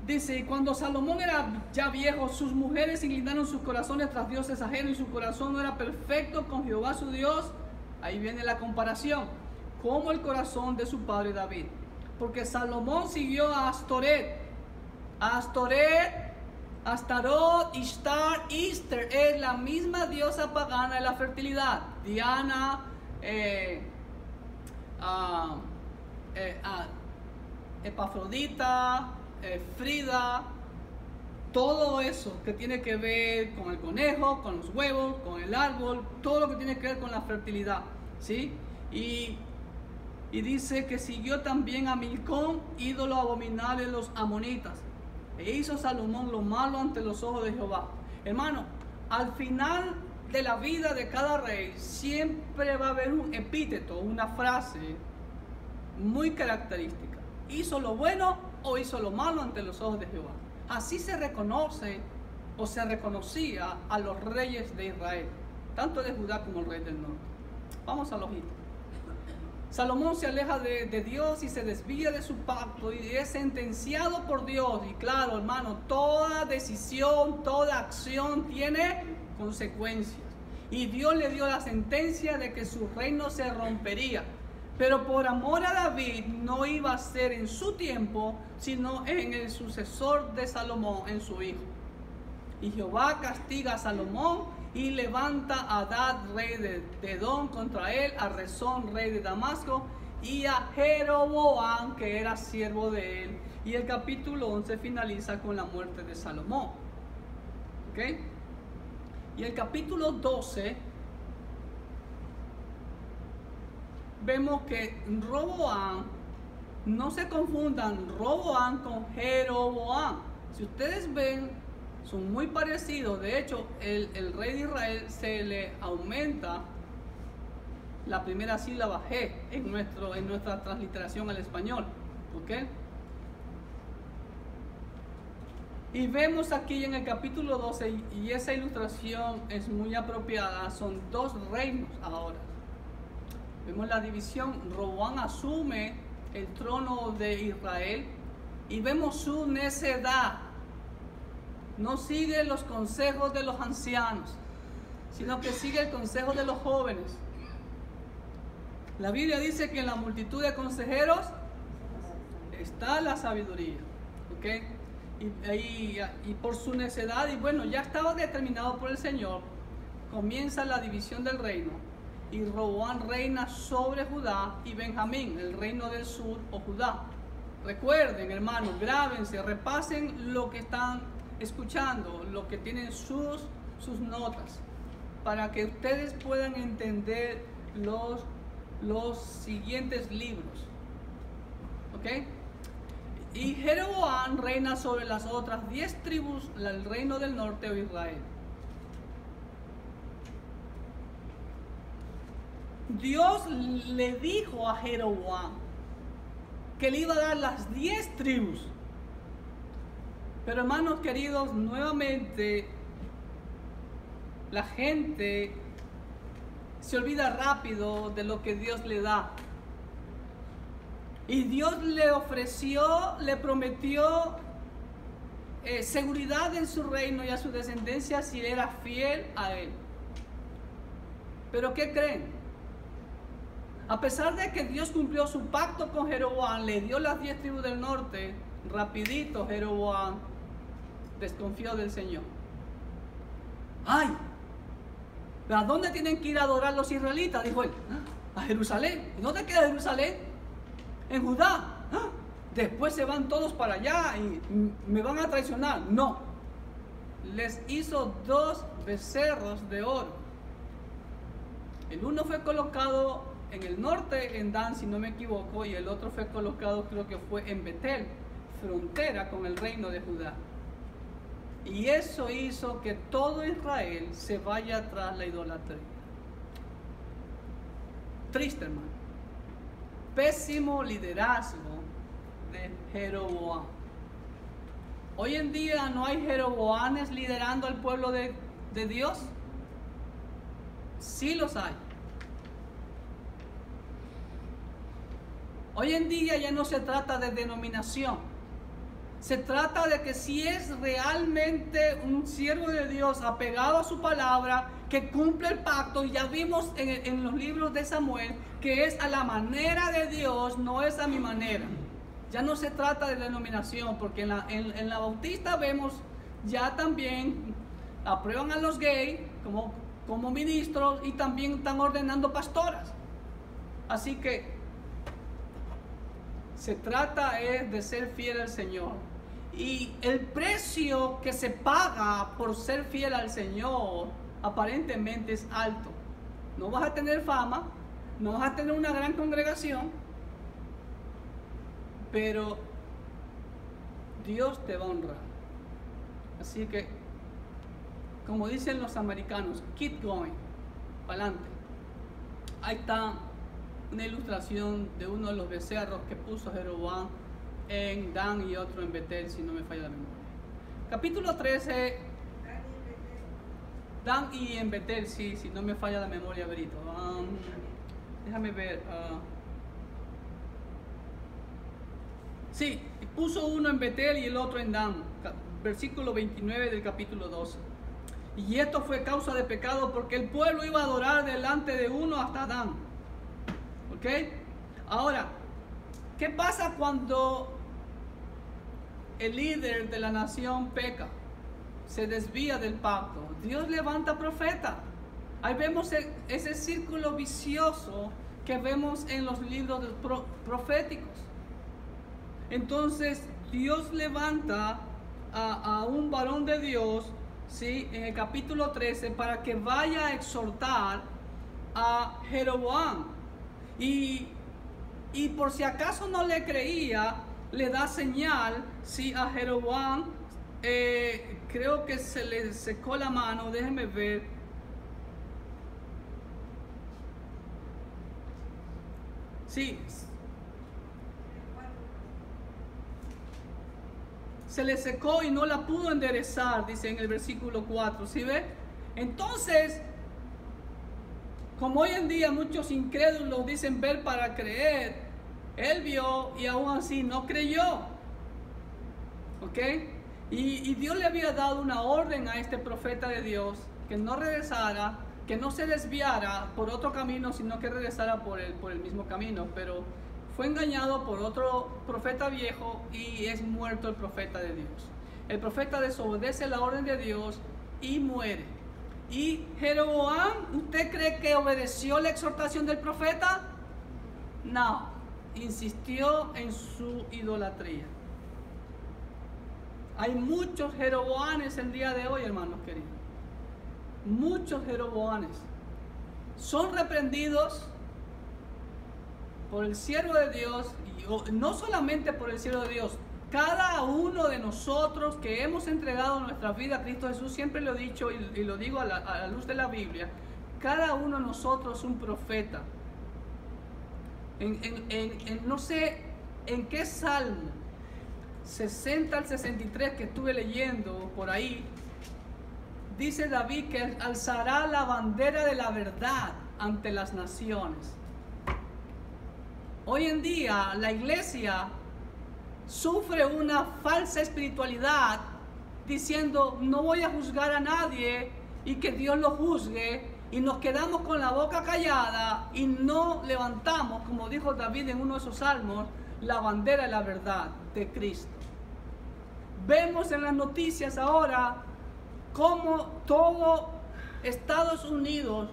Dice, y cuando Salomón era ya viejo, sus mujeres inclinaron sus corazones tras dioses ajenos y su corazón no era perfecto con Jehová su Dios. Ahí viene la comparación, como el corazón de su padre David. Porque Salomón siguió a Astarot, Ishtar, Easter, es la misma diosa pagana de la fertilidad. Diana, Epafrodita, Frida, todo eso que tiene que ver con el conejo, con los huevos, con el árbol, todo lo que tiene que ver con la fertilidad, ¿sí? Y dice que siguió también a Milcom, ídolo abominable de los amonitas. E hizo Salomón lo malo ante los ojos de Jehová. Hermano, al final de la vida de cada rey siempre va a haber un epíteto, una frase muy característica. ¿Hizo lo bueno o hizo lo malo ante los ojos de Jehová? Así se reconoce o se reconocía a los reyes de Israel, tanto de Judá como el rey del norte. Vamos al ojito. Salomón se aleja de Dios y se desvía de su pacto y es sentenciado por Dios. Y claro, hermano, toda decisión, toda acción tiene consecuencias. Y Dios le dio la sentencia de que su reino se rompería. Pero por amor a David no iba a ser en su tiempo, sino en el sucesor de Salomón, en su hijo. Y Jehová castiga a Salomón y levanta a Hadad, rey de Edom, contra él, a Rezón, rey de Damasco, y a Jeroboam, que era siervo de él. Y el capítulo 11 finaliza con la muerte de Salomón. ¿Ok? Y el capítulo 12... vemos que Roboam, no se confundan Roboam con Jeroboam. Si ustedes ven, son muy parecidos. De hecho, el rey de Israel se le aumenta la primera sílaba G en nuestra transliteración al español. ¿Ok? Y vemos aquí en el capítulo 12, y esa ilustración es muy apropiada, son dos reinos ahora. Vemos la división. Roboam asume el trono de Israel y vemos su necedad. No sigue los consejos de los ancianos, sino que sigue el consejo de los jóvenes. La Biblia dice que en la multitud de consejeros está la sabiduría. ¿Ok? Y por su necedad, y bueno, ya estaba determinado por el Señor, comienza la división del reino. Y Roboam reina sobre Judá y Benjamín, el reino del sur o Judá. Recuerden, hermanos, grábense, repasen lo que están escuchando, lo que tienen sus notas, para que ustedes puedan entender los siguientes libros. ¿Ok? Y Jeroboam reina sobre las otras 10 tribus, el reino del norte o Israel. Dios le dijo a Jeroboam que le iba a dar las 10 tribus. Pero hermanos queridos, nuevamente la gente se olvida rápido de lo que Dios le da. Y Dios le ofreció, le prometió seguridad en su reino y a su descendencia si él era fiel a él. ¿Pero qué creen? A pesar de que Dios cumplió su pacto con Jeroboam, le dio las 10 tribus del norte, rapidito Jeroboam desconfió del Señor. ¡Ay! ¿A dónde tienen que ir a adorar los israelitas? Dijo él. A Jerusalén. ¿Y dónde queda Jerusalén? En Judá. Después se van todos para allá y me van a traicionar. No. Les hizo 2 becerros de oro. El uno fue colocado en el norte, en Dan, si no me equivoco, y el otro fue colocado, creo que fue en Betel, frontera con el reino de Judá. Y eso hizo que todo Israel se vaya tras la idolatría. Triste, hermano. Pésimo liderazgo de Jeroboam. Hoy en día no hay Jeroboanes liderando al pueblo de Dios. Sí los hay. Hoy en día ya no se trata de denominación. Se trata de que si es realmente un siervo de Dios apegado a su palabra, que cumple el pacto, y ya vimos en los libros de Samuel que es a la manera de Dios, no es a mi manera. Ya no se trata de denominación, porque en la Bautista vemos ya también aprueban a los gays como ministros y también están ordenando pastoras. Así que se trata de ser fiel al Señor. Y el precio que se paga por ser fiel al Señor aparentemente es alto. No vas a tener fama, no vas a tener una gran congregación, pero Dios te va a honrar. Así que, como dicen los americanos, keep going, para adelante. Ahí está una ilustración de uno de los becerros que puso Jeroboam en Dan y otro en Betel, si no me falla la memoria. Capítulo 13, Dan y en Betel, sí, si no me falla la memoria, Brito. Déjame ver. Sí, puso uno en Betel y el otro en Dan. Versículo 29 del capítulo 12. Y esto fue causa de pecado porque el pueblo iba a adorar delante de uno hasta Dan. ¿Ok? Ahora, ¿qué pasa cuando el líder de la nación peca? Se desvía del pacto. Dios levanta profeta. Ahí vemos ese círculo vicioso que vemos en los libros proféticos. Entonces, Dios levanta a un varón de Dios, ¿sí?, en el capítulo 13, para que vaya a exhortar a Jeroboam. Y por si acaso no le creía, le da señal, ¿sí?, a Jeroboam. Creo que se le secó la mano, déjenme ver. Sí, se le secó y no la pudo enderezar, dice en el versículo 4, ¿sí ve? Entonces, como hoy en día muchos incrédulos dicen ver para creer, él vio y aún así no creyó. ¿Ok? Y Dios le había dado una orden a este profeta de Dios que no regresara, que no se desviara por otro camino, sino que regresara por el mismo camino. Pero fue engañado por otro profeta viejo y es muerto el profeta de Dios. El profeta desobedece la orden de Dios y muere. ¿Y Jeroboam, usted cree que obedeció la exhortación del profeta? No, insistió en su idolatría. Hay muchos Jeroboanes el día de hoy, hermanos queridos. Muchos Jeroboanes son reprendidos por el siervo de Dios, y no solamente por el siervo de Dios. Cada uno de nosotros que hemos entregado nuestra vida a Cristo Jesús, siempre lo he dicho y lo digo a la luz de la Biblia, cada uno de nosotros es un profeta. No sé en qué salmo, 60 al 63 que estuve leyendo por ahí, dice David que alzará la bandera de la verdad ante las naciones. Hoy en día la iglesia sufre una falsa espiritualidad diciendo no voy a juzgar a nadie y que Dios lo juzgue, y nos quedamos con la boca callada y no levantamos, como dijo David en uno de esos salmos, la bandera de la verdad de Cristo. Vemos en las noticias ahora cómo todo Estados Unidos,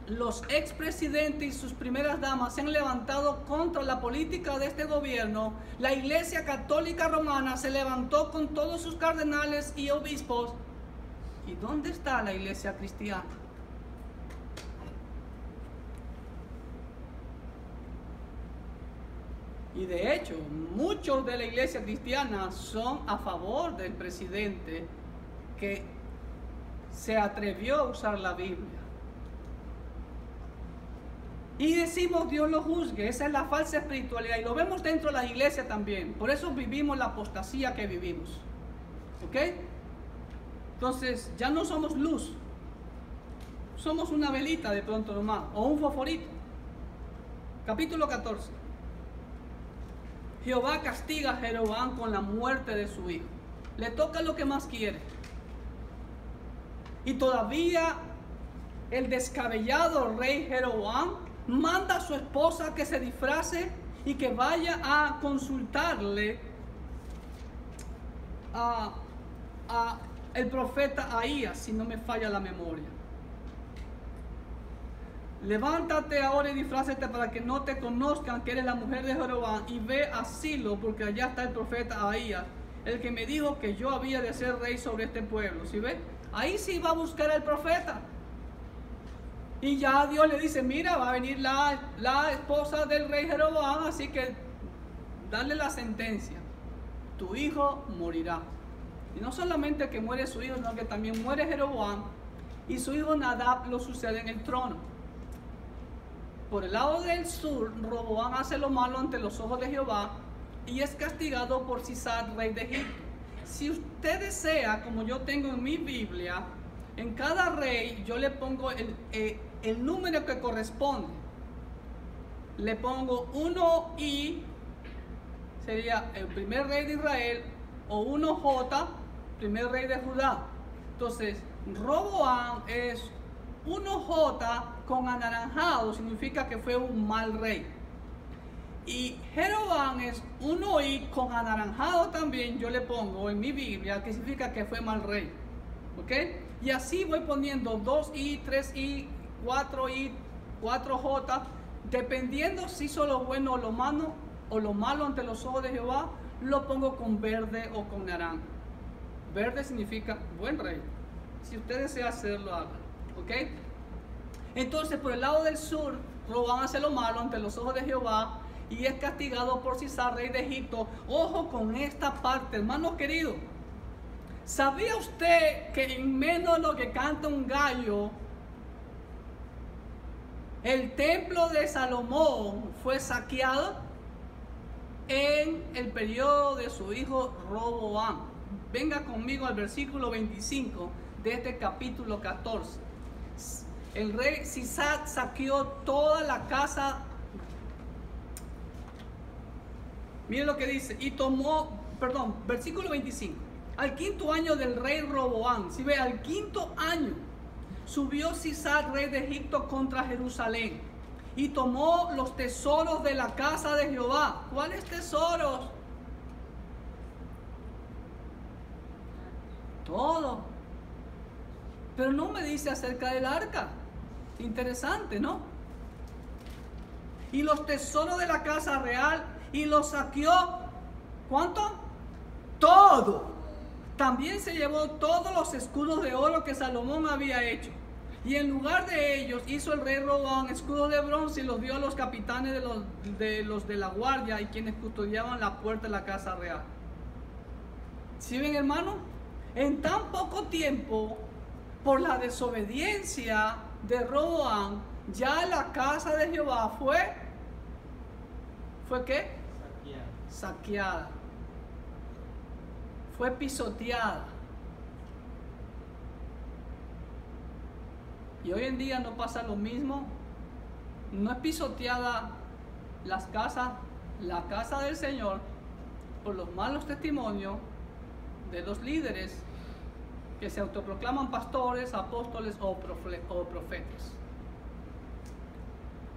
los expresidentes y sus primeras damas se han levantado contra la política de este gobierno. La Iglesia Católica Romana se levantó con todos sus cardenales y obispos. ¿Y dónde está la iglesia cristiana? Y de hecho, muchos de la iglesia cristiana son a favor del presidente que se atrevió a usar la Biblia. Y decimos Dios lo juzgue. Esa es la falsa espiritualidad. Y lo vemos dentro de la iglesia también. Por eso vivimos la apostasía que vivimos. ¿Ok? Entonces ya no somos luz. Somos una velita de pronto nomás. O un fosforito. Capítulo 14. Jehová castiga a Jeroboam con la muerte de su hijo. Le toca lo que más quiere. Y todavía el descabellado rey Jeroboam manda a su esposa que se disfrace y que vaya a consultarle a el profeta Ahías, si no me falla la memoria. Levántate ahora y disfrácete para que no te conozcan que eres la mujer de Jeroboam, y ve a Silo, porque allá está el profeta Ahías, el que me dijo que yo había de ser rey sobre este pueblo. ¿Sí ve? Ahí sí va a buscar al profeta. Y ya Dios le dice, mira, va a venir la esposa del rey Jeroboam, así que dale la sentencia. Tu hijo morirá. Y no solamente que muere su hijo, sino que también muere Jeroboam y su hijo Nadab lo sucede en el trono. Por el lado del sur, Roboam hace lo malo ante los ojos de Jehová y es castigado por Sisac, rey de Egipto. Si usted desea, como yo tengo en mi Biblia, en cada rey yo le pongo el número que corresponde. Le pongo 1I, sería el primer rey de Israel, o 1J, primer rey de Judá. Entonces, Roboam es 1J con anaranjado, significa que fue un mal rey. Y Jeroboam es 1I con anaranjado también, yo le pongo en mi Biblia, que significa que fue mal rey. ¿Ok? Y así voy poniendo 2I, 3I, 4I, 4J, dependiendo si hizo lo bueno o lo malo ante los ojos de Jehová, lo pongo con verde o con naranja. Verde significa buen rey. Si usted desea hacerlo, hágalo. ¿Ok? Entonces, por el lado del sur, Roboam hace lo malo ante los ojos de Jehová y es castigado por Sisac, rey de Egipto. Ojo con esta parte, hermano querido. ¿Sabía usted que en menos de lo que canta un gallo, el templo de Salomón fue saqueado en el periodo de su hijo Roboam? Venga conmigo al versículo 25 de este capítulo 14. El rey Sisac saqueó toda la casa. Miren lo que dice. Y tomó, versículo 25. Al quinto año del rey Roboam, si ve, al quinto año, subió Sisac, rey de Egipto, contra Jerusalén y tomó los tesoros de la casa de Jehová. ¿Cuáles tesoros? Todo. Pero no me dice acerca del arca. Interesante, ¿no? Y los tesoros de la casa real, y los saqueó. ¿Cuánto? Todo. También se llevó todos los escudos de oro que Salomón había hecho. Y en lugar de ellos hizo el rey Roboam escudos de bronce y los dio a los capitanes de los de la guardia y quienes custodiaban la puerta de la casa real. ¿Sí ven, hermano? En tan poco tiempo, por la desobediencia de Roboam, ya la casa de Jehová ¿fue qué? Saqueada. Fue pisoteada. Y hoy en día no pasa lo mismo. No es pisoteada la casa del Señor, por los malos testimonios de los líderes que se autoproclaman pastores, apóstoles o profetas.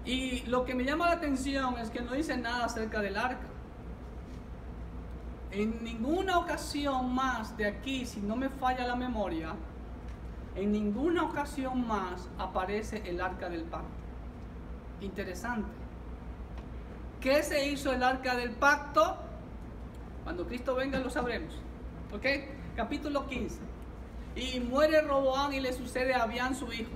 Y lo que me llama la atención es que no dice nada acerca del arca. En ninguna ocasión más de aquí, si no me falla la memoria, en ninguna ocasión más aparece el arca del pacto. Interesante. ¿Qué se hizo el arca del pacto? Cuando Cristo venga lo sabremos. ¿Ok? Capítulo 15. Y muere Roboam y le sucede a Abián su hijo.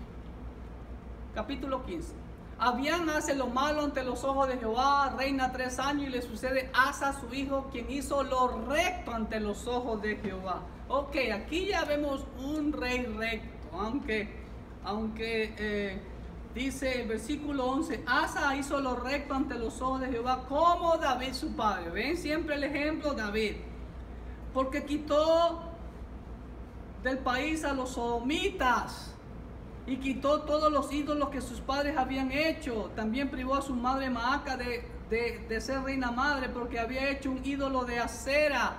Capítulo 15. Abián hace lo malo ante los ojos de Jehová, reina 3 años y le sucede Asa su hijo, quien hizo lo recto ante los ojos de Jehová. Ok, aquí ya vemos un rey recto, aunque dice el versículo 11, Asa hizo lo recto ante los ojos de Jehová como David su padre. ¿Ven? Siempre el ejemplo David, porque quitó del país a los sodomitas y quitó todos los ídolos que sus padres habían hecho. También privó a su madre Maaca de ser reina madre porque había hecho un ídolo de acera.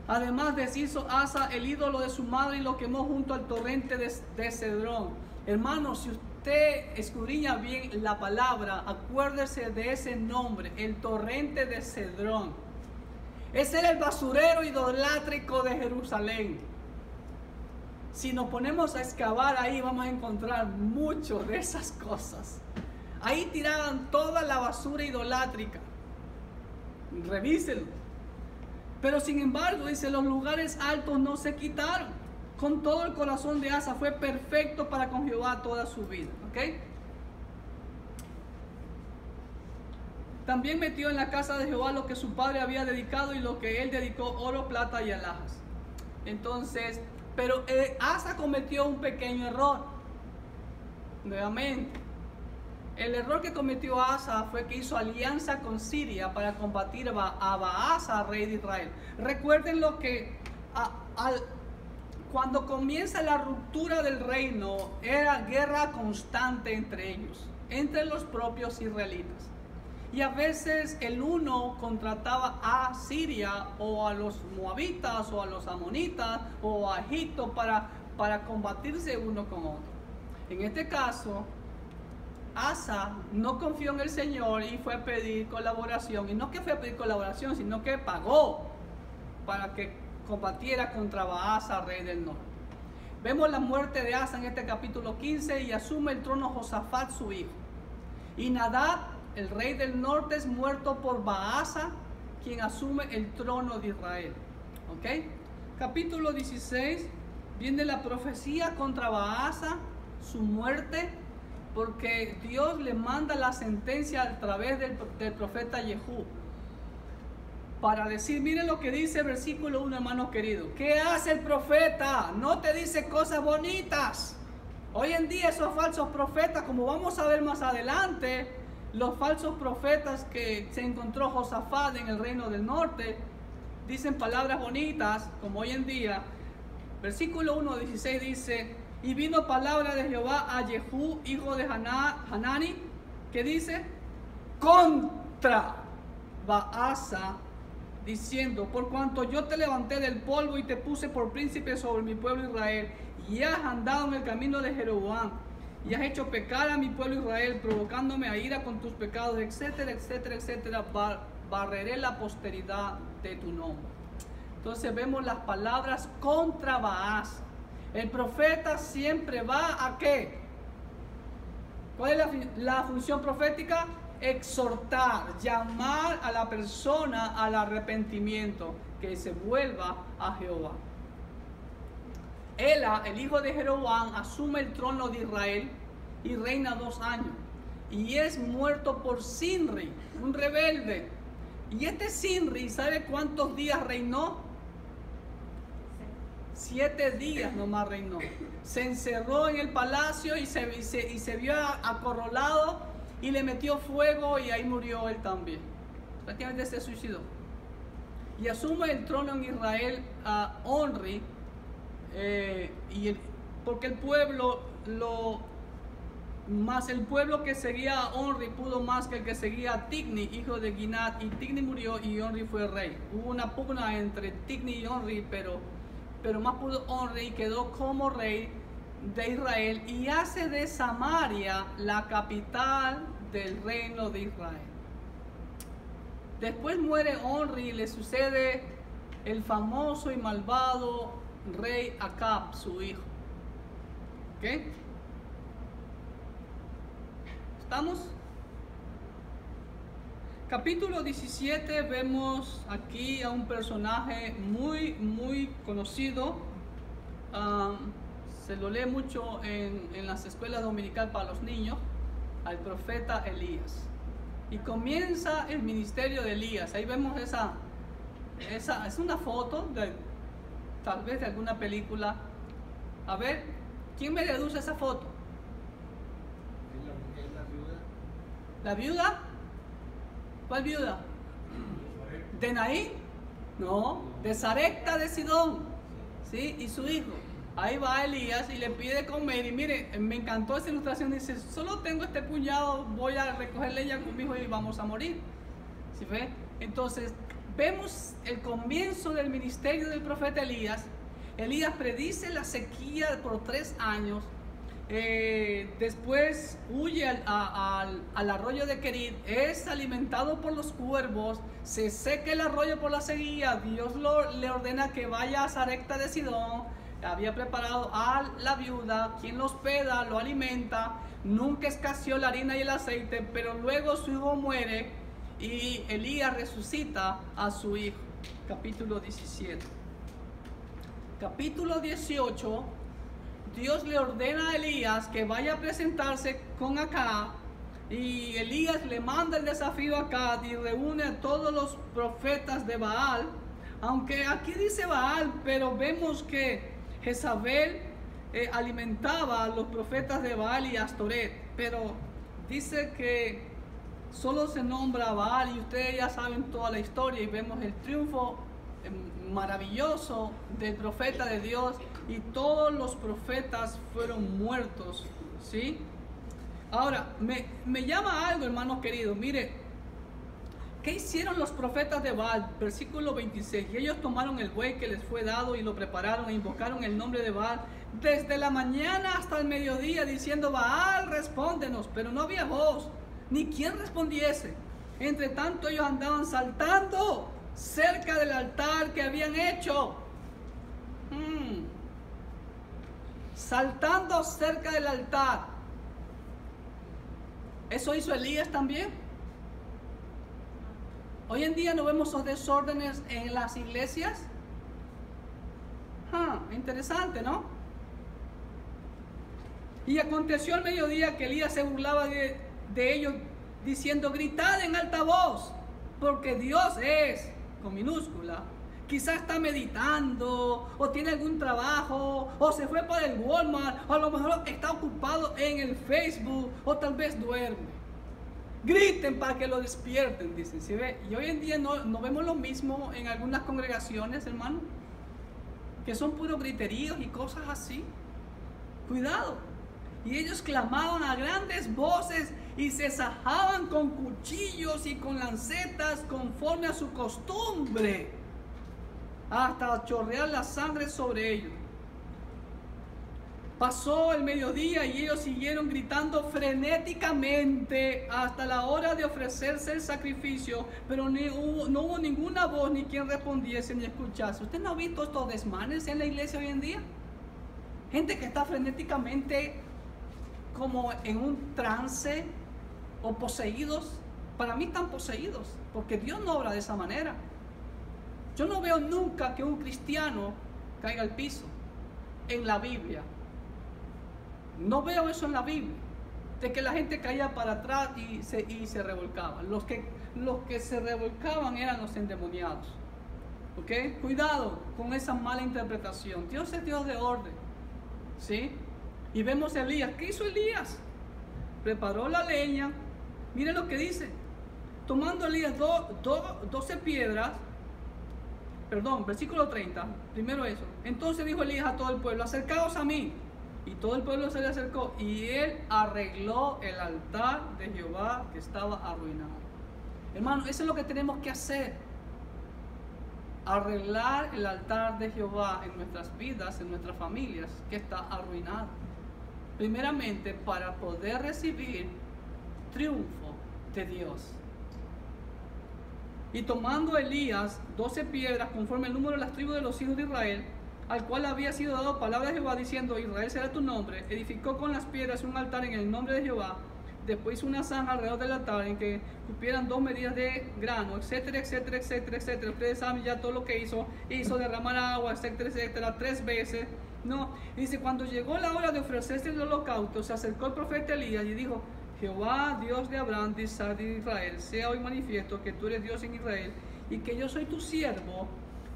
Además deshizo Asa el ídolo de su madre y lo quemó junto al torrente de Cedrón. Hermano, si usted escudriña bien la palabra, acuérdese de ese nombre, el torrente de Cedrón. Ese era el basurero idolátrico de Jerusalén. Si nos ponemos a excavar ahí, vamos a encontrar mucho de esas cosas. Ahí tiraban toda la basura idolátrica. Revíselo. Pero sin embargo, dice, los lugares altos no se quitaron. Con todo el corazón de Asa fue perfecto para con Jehová toda su vida. ¿Ok? También metió en la casa de Jehová lo que su padre había dedicado y lo que él dedicó, oro, plata y alhajas. Entonces, pero Asa cometió un pequeño error. Nuevamente, el error que cometió Asa fue que hizo alianza con Siria para combatir a Baasa, rey de Israel. Recuerden lo que cuando comienza la ruptura del reino, era guerra constante entre ellos, entre los propios israelitas. Y a veces el uno contrataba a Siria o a los moabitas o a los amonitas o a Egipto para combatirse uno con otro. En este caso, Asa no confió en el Señor y fue a pedir colaboración. Y no que fue a pedir colaboración, sino que pagó para que combatiera contra Baasa, rey del norte. Vemos la muerte de Asa en este capítulo 15 y asume el trono Josafat, su hijo. Y Nadab, el rey del norte, es muerto por Baasa, quien asume el trono de Israel. ¿Ok? Capítulo 16, viene la profecía contra Baasa, su muerte, porque Dios le manda la sentencia a través del profeta Jehú. Para decir, miren lo que dice el versículo 1, hermanos queridos. ¿Qué hace el profeta? No te dice cosas bonitas. Hoy en día esos falsos profetas, como vamos a ver más adelante, los falsos profetas que se encontró Josafat en el reino del norte, dicen palabras bonitas, como hoy en día. Versículo 1:16 dice, y vino palabra de Jehová a Jehú, hijo de Hanani, que dice, contra Baasa, diciendo, por cuanto yo te levanté del polvo y te puse por príncipe sobre mi pueblo Israel, y has andado en el camino de Jeroboam, y has hecho pecar a mi pueblo Israel, provocándome a ira con tus pecados, etcétera, etcétera, etcétera, barreré la posteridad de tu nombre. Entonces vemos las palabras contra Baasa. El profeta siempre va a ¿qué? ¿Cuál es la función profética? Exhortar, llamar a la persona al arrepentimiento, que se vuelva a Jehová. Ela, el hijo de Jeroboam, asume el trono de Israel y reina 2 años. Y es muerto por Sinri, un rebelde. Y este Sinri, ¿sabe cuántos días reinó? 7 días nomás reinó. Se encerró en el palacio y se vio acorralado y le metió fuego y ahí murió él también. Prácticamente se suicidó. Y asume el trono en Israel a Onri, porque el pueblo el pueblo que seguía a Onri pudo más que el que seguía a Tigni, hijo de Ginat, y Tigni murió y Onri fue rey. Hubo una pugna entre Tigni y Onri, pero más pudo Onri y quedó como rey de Israel y hace de Samaria la capital del reino de Israel. Después muere Onri y le sucede el famoso y malvado rey Acab, su hijo. ¿Ok? ¿Estamos? Capítulo 17, vemos aquí a un personaje muy conocido. se lo lee mucho en las escuelas dominicales para los niños, al profeta Elías. Y comienza el ministerio de Elías. Ahí vemos esa es una foto tal vez de alguna película. A ver, ¿quién me deduce esa foto? Es la viuda. ¿La viuda? ¿Cuál viuda? ¿De Naín? No, de Sarepta de Sidón, ¿sí? Y su hijo. Ahí va Elías y le pide comer. Y mire, me encantó esa ilustración. Dice, solo tengo este puñado, voy a recoger leña con mi hijo y vamos a morir. ¿Sí ve? Entonces, vemos el comienzo del ministerio del profeta Elías. Elías predice la sequía por 3 años. Después huye al arroyo de Querid, es alimentado por los cuervos, se seca el arroyo por la sequía. Dios le ordena que vaya a Sarepta de Sidón. Había preparado a la viuda, quien lo hospeda, lo alimenta. Nunca escaseó la harina y el aceite, pero luego su hijo muere y Elías resucita a su hijo. Capítulo 17. Capítulo 18. Dios le ordena a Elías que vaya a presentarse con Acab, y Elías le manda el desafío a Acab y reúne a todos los profetas de Baal. Aunque aquí dice Baal, pero vemos que Jezabel alimentaba a los profetas de Baal y Astoret, pero dice que solo se nombra a Baal, y ustedes ya saben toda la historia, y vemos el triunfo maravilloso del profeta de Dios, y todos los profetas fueron muertos, ¿sí? Ahora, me llama algo, hermanos queridos. Mire, ¿qué hicieron los profetas de Baal? Versículo 26. Y ellos tomaron el buey que les fue dado y lo prepararon e invocaron el nombre de Baal desde la mañana hasta el mediodía, diciendo, Baal, respóndenos. Pero no había voz, ni quien respondiese. Entre tanto ellos andaban saltando cerca del altar que habían hecho. Saltando cerca del altar. ¿Eso hizo Elías también? Hoy en día no vemos esos desórdenes en las iglesias. Interesante, ¿no? Y aconteció al mediodía que Elías se burlaba de ellos, diciendo, gritad en alta voz, porque Dios es, con minúscula. Quizás está meditando, o tiene algún trabajo, o se fue para el Walmart, o a lo mejor está ocupado en el Facebook, o tal vez duerme. Griten para que lo despierten, dicen. ¿Sí ve? Y hoy en día no vemos lo mismo en algunas congregaciones, hermano, que son puros griteríos y cosas así. Cuidado. Y ellos clamaban a grandes voces y se sajaban con cuchillos y con lancetas conforme a su costumbre, hasta chorrear la sangre sobre ellos. Pasó el mediodía y ellos siguieron gritando frenéticamente hasta la hora de ofrecerse el sacrificio, pero no hubo ninguna voz ni quien respondiese ni escuchase. ¿Usted no ha visto estos desmanes en la iglesia hoy en día? Gente que está frenéticamente como en un trance, o poseídos. Para mí están poseídos, porque Dios no obra de esa manera. Yo no veo nunca que un cristiano caiga al piso en la Biblia. No veo eso en la Biblia, de que la gente caía para atrás y se revolcaba. Los que se revolcaban eran los endemoniados. ¿Ok? Cuidado con esa mala interpretación. Dios es Dios de orden, ¿sí? Y vemos a Elías. ¿Qué hizo Elías? Preparó la leña. Mire lo que dice. Tomando Elías 12 piedras. Perdón, versículo 30. Primero eso. Entonces dijo Elías a todo el pueblo, acercaos a mí. Y todo el pueblo se le acercó. Y él arregló el altar de Jehová que estaba arruinado. Hermano, eso es lo que tenemos que hacer. Arreglar el altar de Jehová en nuestras vidas, en nuestras familias, que está arruinado. Primeramente, para poder recibir triunfo de Dios. Y tomando Elías 12 piedras, conforme el número de las tribus de los hijos de Israel, al cual había sido dado palabra de Jehová, diciendo, Israel será tu nombre, edificó con las piedras un altar en el nombre de Jehová. Después hizo una zanja alrededor del altar en que cupieran 2 medidas de grano, etcétera, etcétera, etcétera, etcétera. Ustedes saben ya todo lo que hizo. Hizo derramar agua, etcétera, etcétera, 3 veces. No, dice, cuando llegó la hora de ofrecerse el holocausto, se acercó el profeta Elías y dijo, Jehová, Dios de Abraham, de Isaac y de Israel, sea hoy manifiesto que tú eres Dios en Israel y que yo soy tu siervo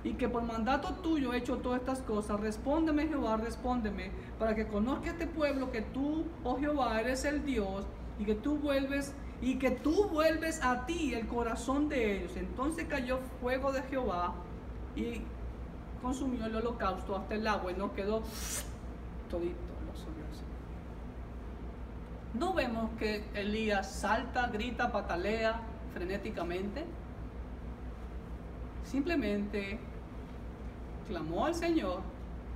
y que por mandato tuyo he hecho todas estas cosas. Respóndeme, Jehová, respóndeme, para que conozca este pueblo que tú, oh Jehová, eres el Dios y que tú vuelves a ti el corazón de ellos. Entonces cayó fuego de Jehová y consumió el holocausto hasta el agua y no quedó todito. No vemos que Elías salta, grita, patalea frenéticamente. Simplemente clamó al Señor,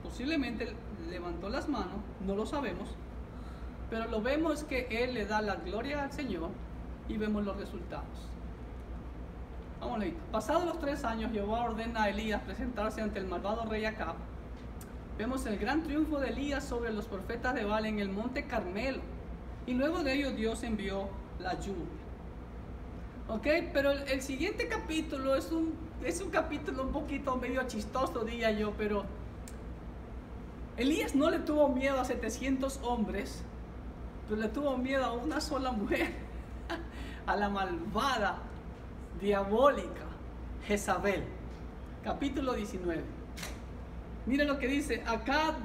posiblemente levantó las manos, no lo sabemos, pero lo vemos que Él le da la gloria al Señor y vemos los resultados. Vamos a leer. Pasados los 3 años, Jehová ordena a Elías presentarse ante el malvado rey Acab. Vemos el gran triunfo de Elías sobre los profetas de Baal en el monte Carmelo. Y luego de ello Dios envió la lluvia. Ok, pero el siguiente capítulo es un capítulo un poquito medio chistoso, diría yo, pero Elías no le tuvo miedo a 700 hombres, pero le tuvo miedo a una sola mujer, a la malvada, diabólica Jezabel. Capítulo 19. Miren lo que dice. Acá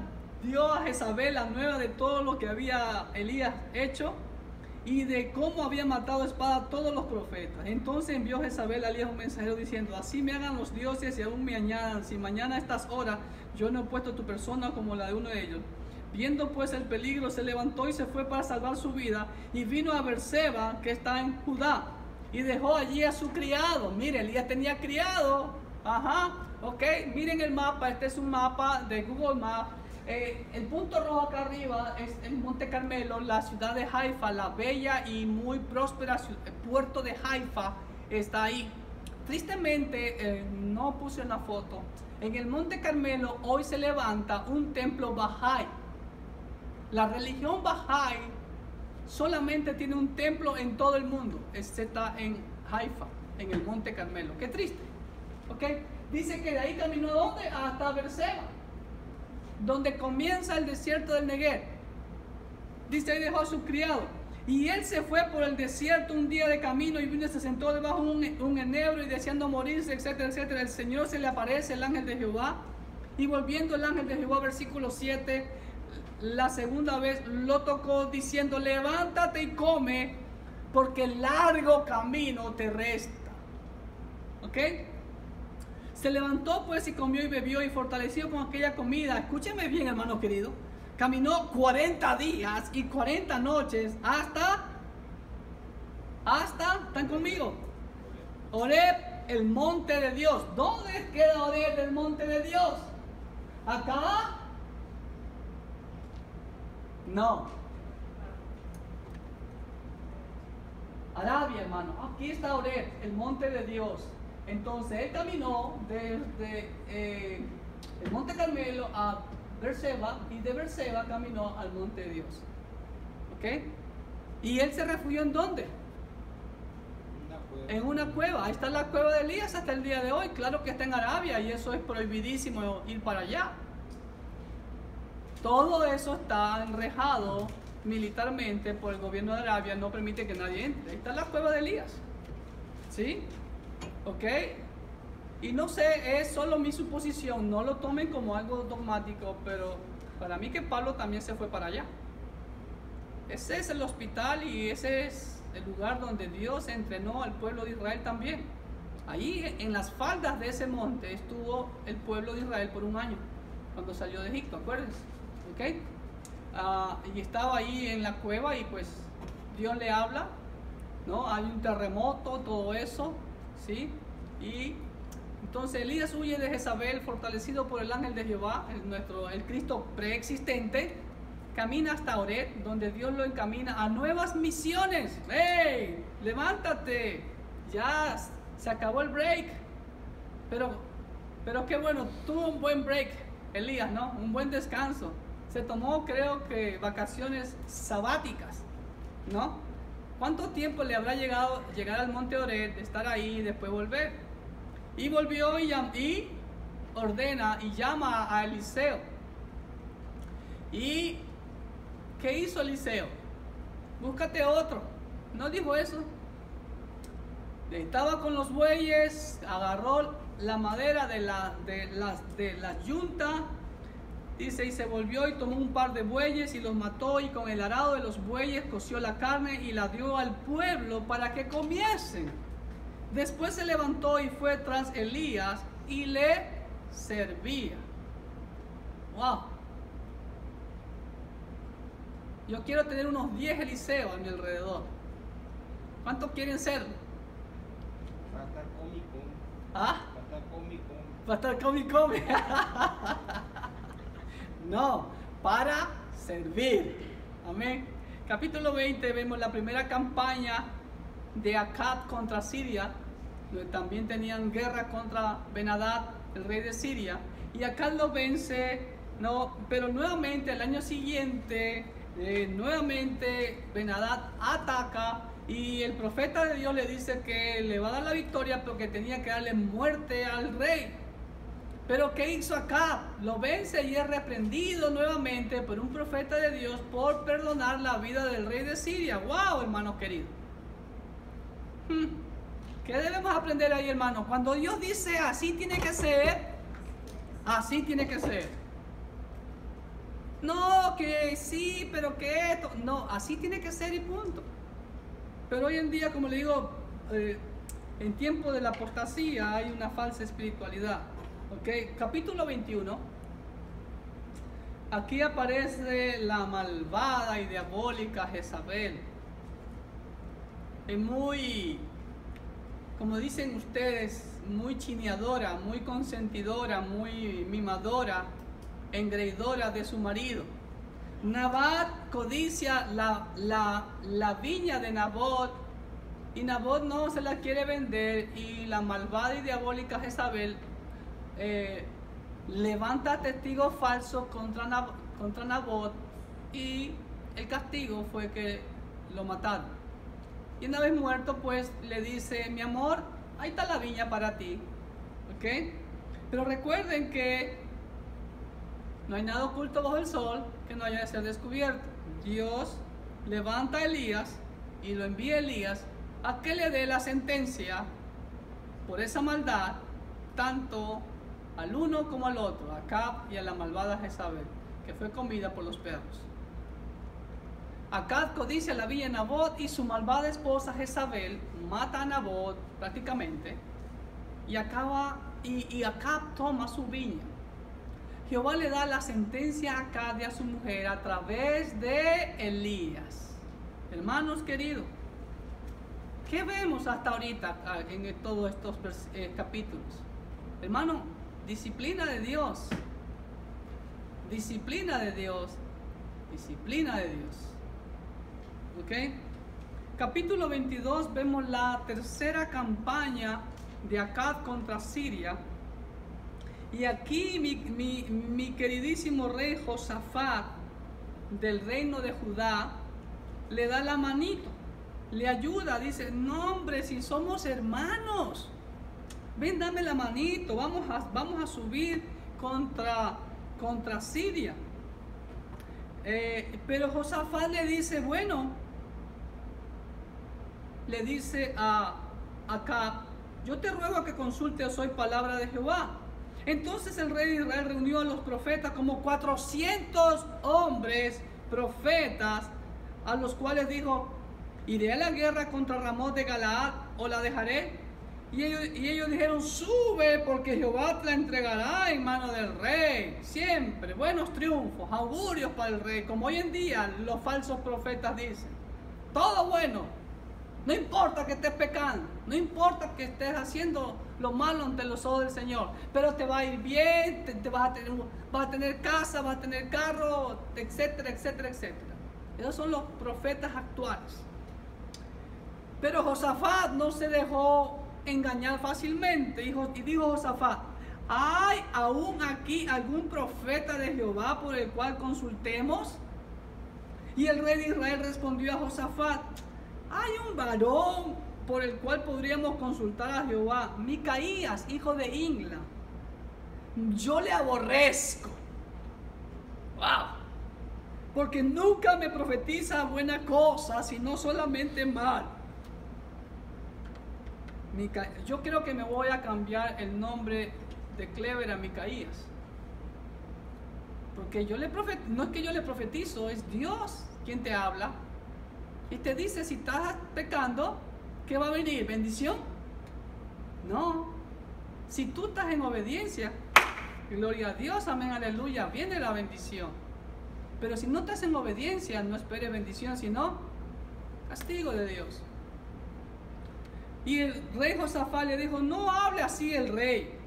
dio a Jezabel la nueva de todo lo que había Elías hecho y de cómo había matado a espada a todos los profetas. Entonces envió Jezabel a Elías un mensajero diciendo, así me hagan los dioses y aún me añadan, si mañana a estas horas yo no he puesto tu persona como la de uno de ellos. Viendo pues el peligro, se levantó y se fue para salvar su vida y vino a Berseba, que está en Judá, y dejó allí a su criado. Mire, Elías tenía criado. Ajá, ok, miren el mapa. Este es un mapa de Google Maps. El punto rojo acá arriba es el Monte Carmelo, la ciudad de Haifa, la bella y muy próspera puerto de Haifa está ahí. Tristemente, no puse una foto. En el Monte Carmelo hoy se levanta un templo Bahá'í. La religión Bahá'í solamente tiene un templo en todo el mundo. Este está en Haifa, en el Monte Carmelo. Qué triste. ¿Okay? Dice que de ahí caminó ¿a dónde? Hasta Berseba, donde comienza el desierto del Negev. Dice, ahí dejó a su criado. Y él se fue por el desierto un día de camino y vino y se sentó debajo de un enebro y deseando morirse, etcétera, etcétera. El Señor se le aparece, el ángel de Jehová. Y volviendo el ángel de Jehová, versículo 7, la segunda vez lo tocó diciendo, levántate y come, porque largo camino te resta. ¿Ok? Se levantó pues y comió y bebió y fortalecido con aquella comida. Escúcheme bien, hermano querido. Caminó 40 días y 40 noches hasta, ¿están conmigo? Horeb, el monte de Dios. ¿Dónde queda Horeb, el monte de Dios? ¿Acá? No. Arabia, hermano. Aquí está Horeb, el monte de Dios. Entonces él caminó desde el Monte Carmelo a Berseba y de Berseba caminó al Monte de Dios. ¿Ok? Y él se refugió ¿en dónde? En una cueva. Ahí está la cueva de Elías hasta el día de hoy. Claro que está en Arabia y eso es prohibidísimo ir para allá. Todo eso está enrejado militarmente por el gobierno de Arabia. No permite que nadie entre. Ahí está la cueva de Elías. ¿Sí? ¿Ok? Y no sé, es solo mi suposición, no lo tomen como algo dogmático, pero para mí que Pablo también se fue para allá. Ese es el hospital y ese es el lugar donde Dios entrenó al pueblo de Israel también. Ahí en las faldas de ese monte estuvo el pueblo de Israel por un año, cuando salió de Egipto, acuérdense. ¿Ok? Y estaba ahí en la cueva y pues Dios le habla, ¿no? Hay un terremoto, todo eso, ¿sí? Y entonces Elías huye de Jezabel, fortalecido por el ángel de Jehová, el Cristo preexistente, camina hasta Horeb, donde Dios lo encamina a nuevas misiones. ¡Hey! ¡Levántate! Ya se acabó el break. Pero qué bueno, tuvo un buen break Elías, ¿no? Un buen descanso. Se tomó, creo que, vacaciones sabáticas, ¿no? ¿Cuánto tiempo le habrá llegado llegar al monte Horeb, estar ahí y después volver? Y volvió y ordena y llama a Eliseo. ¿Qué hizo Eliseo? Búscate otro. ¿No dijo eso? Estaba con los bueyes, agarró la madera de las yuntas, dice, y se volvió y tomó un par de bueyes y los mató, y con el arado de los bueyes coció la carne y la dio al pueblo para que comiesen. Después se levantó y fue tras Elías y le servía. ¡Wow! Yo quiero tener unos 10 Eliseos a mi alrededor. ¿Cuántos quieren ser? Va a estar cómico. ¿Ah? Va a estar cómico. Va a estar come. No, para servir. Amén. Capítulo 20 vemos la primera campaña de Acab contra Siria, donde también tenían guerra contra Ben-Hadad, el rey de Siria, y Acab lo vence, no, pero nuevamente el año siguiente, nuevamente Ben-Hadad ataca, y el profeta de Dios le dice que le va a dar la victoria porque tenía que darle muerte al rey. Pero ¿qué hizo Acab? Lo vence y es reprendido nuevamente por un profeta de Dios por perdonar la vida del rey de Siria. ¡Wow, hermanos queridos! ¿Qué debemos aprender ahí, hermanos? Cuando Dios dice así tiene que ser, así tiene que ser. No, que sí, pero que esto. No, así tiene que ser y punto. Pero hoy en día, como le digo, en tiempo de la apostasía hay una falsa espiritualidad. Okay. Capítulo 21. Aquí aparece la malvada y diabólica Jezabel. Es muy, como dicen ustedes, muy chineadora, muy consentidora, muy mimadora, engreidora de su marido. Nabat codicia la viña de Nabot, y Nabot no se la quiere vender, y la malvada y diabólica Jezabel levanta testigos falsos contra Nabot, y el castigo fue que lo mataron. Y una vez muerto, pues le dice: mi amor, ahí está la viña para ti. ¿Ok? Pero recuerden que no hay nada oculto bajo el sol que no haya de ser descubierto. Dios levanta a Elías y lo envía a Elías a que le dé la sentencia por esa maldad, tanto al uno como al otro, a Acab y a la malvada Jezabel, que fue comida por los perros. Acab codicia la viña de Nabot, y su malvada esposa Jezabel mata a Nabot prácticamente, y Acab toma su viña. Jehová le da la sentencia a Acab y a su mujer a través de Elías. Hermanos queridos, ¿qué vemos hasta ahorita en todos estos capítulos? Hermano, disciplina de Dios. Disciplina de Dios. Disciplina de Dios. ¿Ok? Capítulo 22 vemos la tercera campaña de Acab contra Siria. Y aquí mi queridísimo rey Josafat, del reino de Judá, le da la manito, le ayuda, dice: no, hombre, si somos hermanos, ven, dame la manito, vamos a subir contra Siria. Pero Josafat le dice: bueno, le dice a Acab: yo te ruego que consultes hoy palabra de Jehová. Entonces el rey de Israel reunió a los profetas, como 400 hombres profetas, a los cuales dijo: ¿iré a la guerra contra Ramot de Galaad o la dejaré? Y ellos dijeron: sube, porque Jehová te la entregará en mano del rey. Siempre buenos triunfos, augurios para el rey, como hoy en día los falsos profetas dicen. Todo bueno. No importa que estés pecando, no importa que estés haciendo lo malo ante los ojos del Señor, pero te va a ir bien, vas a tener casa, vas a tener carro, etcétera, etcétera, etcétera. Esos son los profetas actuales. Pero Josafat no se dejó engañar fácilmente, y dijo Josafat: ¿hay aún aquí algún profeta de Jehová por el cual consultemos? Y el rey de Israel respondió a Josafat: hay un varón por el cual podríamos consultar a Jehová, Micaías, hijo de Imla. Yo le aborrezco. ¡Wow! porque nunca me profetiza buena cosa, sino solamente mal. Yo creo que me voy a cambiar el nombre de Clever a Micaías. Porque no es que yo le profetizo, es Dios quien te habla. Y te dice, si estás pecando, ¿qué va a venir? ¿Bendición? No. Si tú estás en obediencia, gloria a Dios, amén, aleluya, viene la bendición. Pero si no estás en obediencia, no esperes bendición, sino castigo de Dios. Y el rey Josafat le dijo, no hable así el rey.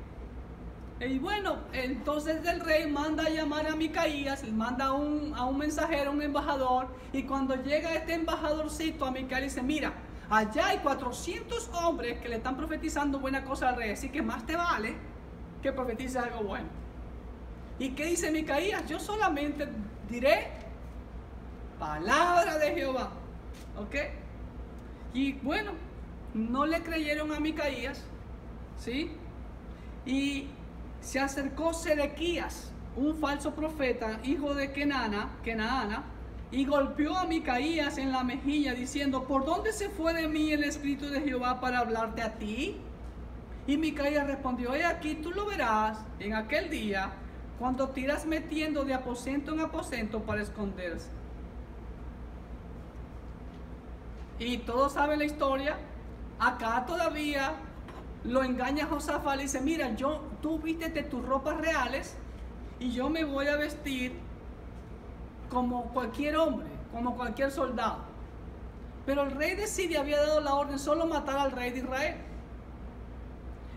Y bueno, entonces el rey manda a llamar a Micaías, manda a un mensajero, un embajador, y cuando llega este embajadorcito a Micaías dice, mira, allá hay 400 hombres que le están profetizando buena cosa al rey, así que más te vale que profetices algo bueno. ¿Y qué dice Micaías? Yo solamente diré palabra de Jehová. ¿Ok? Y bueno, no le creyeron a Micaías, ¿sí? Y se acercó Sedequías, un falso profeta, hijo de Kenaana, y golpeó a Micaías en la mejilla, diciendo, ¿por dónde se fue de mí el Espíritu de Jehová para hablarte a ti? Y Micaías respondió, he aquí, tú lo verás en aquel día, cuando te irás metiendo de aposento en aposento para esconderse. Y todos saben la historia. Acá todavía lo engaña Josafat, le dice, mira, tú vístete tus ropas reales y yo me voy a vestir como cualquier hombre, como cualquier soldado. Pero el rey de Siria había dado la orden solo matar al rey de Israel.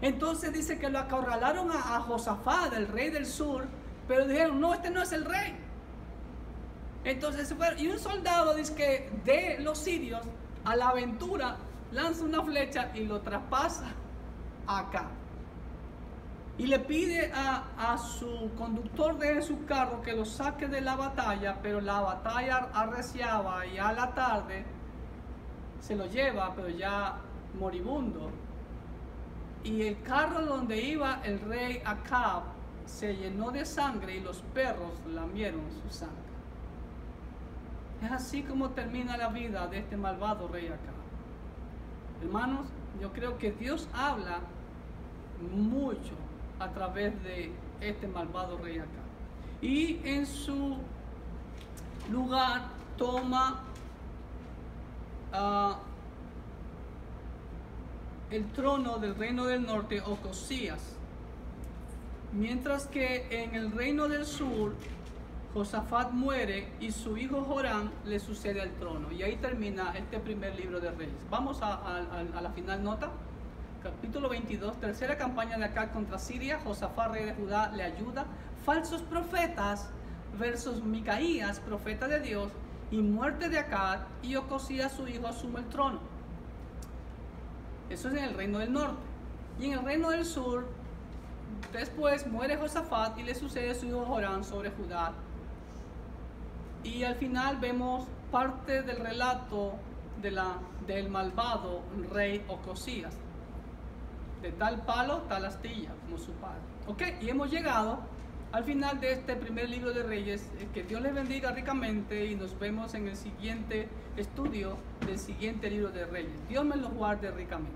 Entonces dice que lo acorralaron a Josafat, el rey del sur, pero dijeron, no, este no es el rey. Entonces se fueron, y un soldado dice que de los sirios a la aventura lanza una flecha y lo traspasa acá. Y le pide a su conductor de su carro que lo saque de la batalla, pero la batalla arreciaba y a la tarde se lo lleva, pero ya moribundo. Y el carro donde iba el rey Acab se llenó de sangre y los perros lamieron su sangre. Es así como termina la vida de este malvado rey Acab. Hermanos, yo creo que Dios habla mucho a través de este malvado rey Acab. Y en su lugar toma el trono del reino del norte, Ocosías. Mientras que en el reino del sur, Josafat muere y su hijo Joram le sucede al trono. Y ahí termina este primer libro de Reyes. Vamos a la final nota. Capítulo 22, tercera campaña de Acab contra Siria. Josafat, rey de Judá, le ayuda. Falsos profetas versus Micaías, profeta de Dios. Y muerte de Acab, y Ocosías, su hijo, asume el trono. Eso es en el reino del norte. Y en el reino del sur, después muere Josafat y le sucede su hijo Joram sobre Judá. Y al final vemos parte del relato del malvado rey Ocosías. De tal palo, tal astilla, como su padre. Ok, y hemos llegado al final de este primer libro de Reyes. Que Dios les bendiga ricamente y nos vemos en el siguiente estudio del siguiente libro de Reyes. Dios me los guarde ricamente.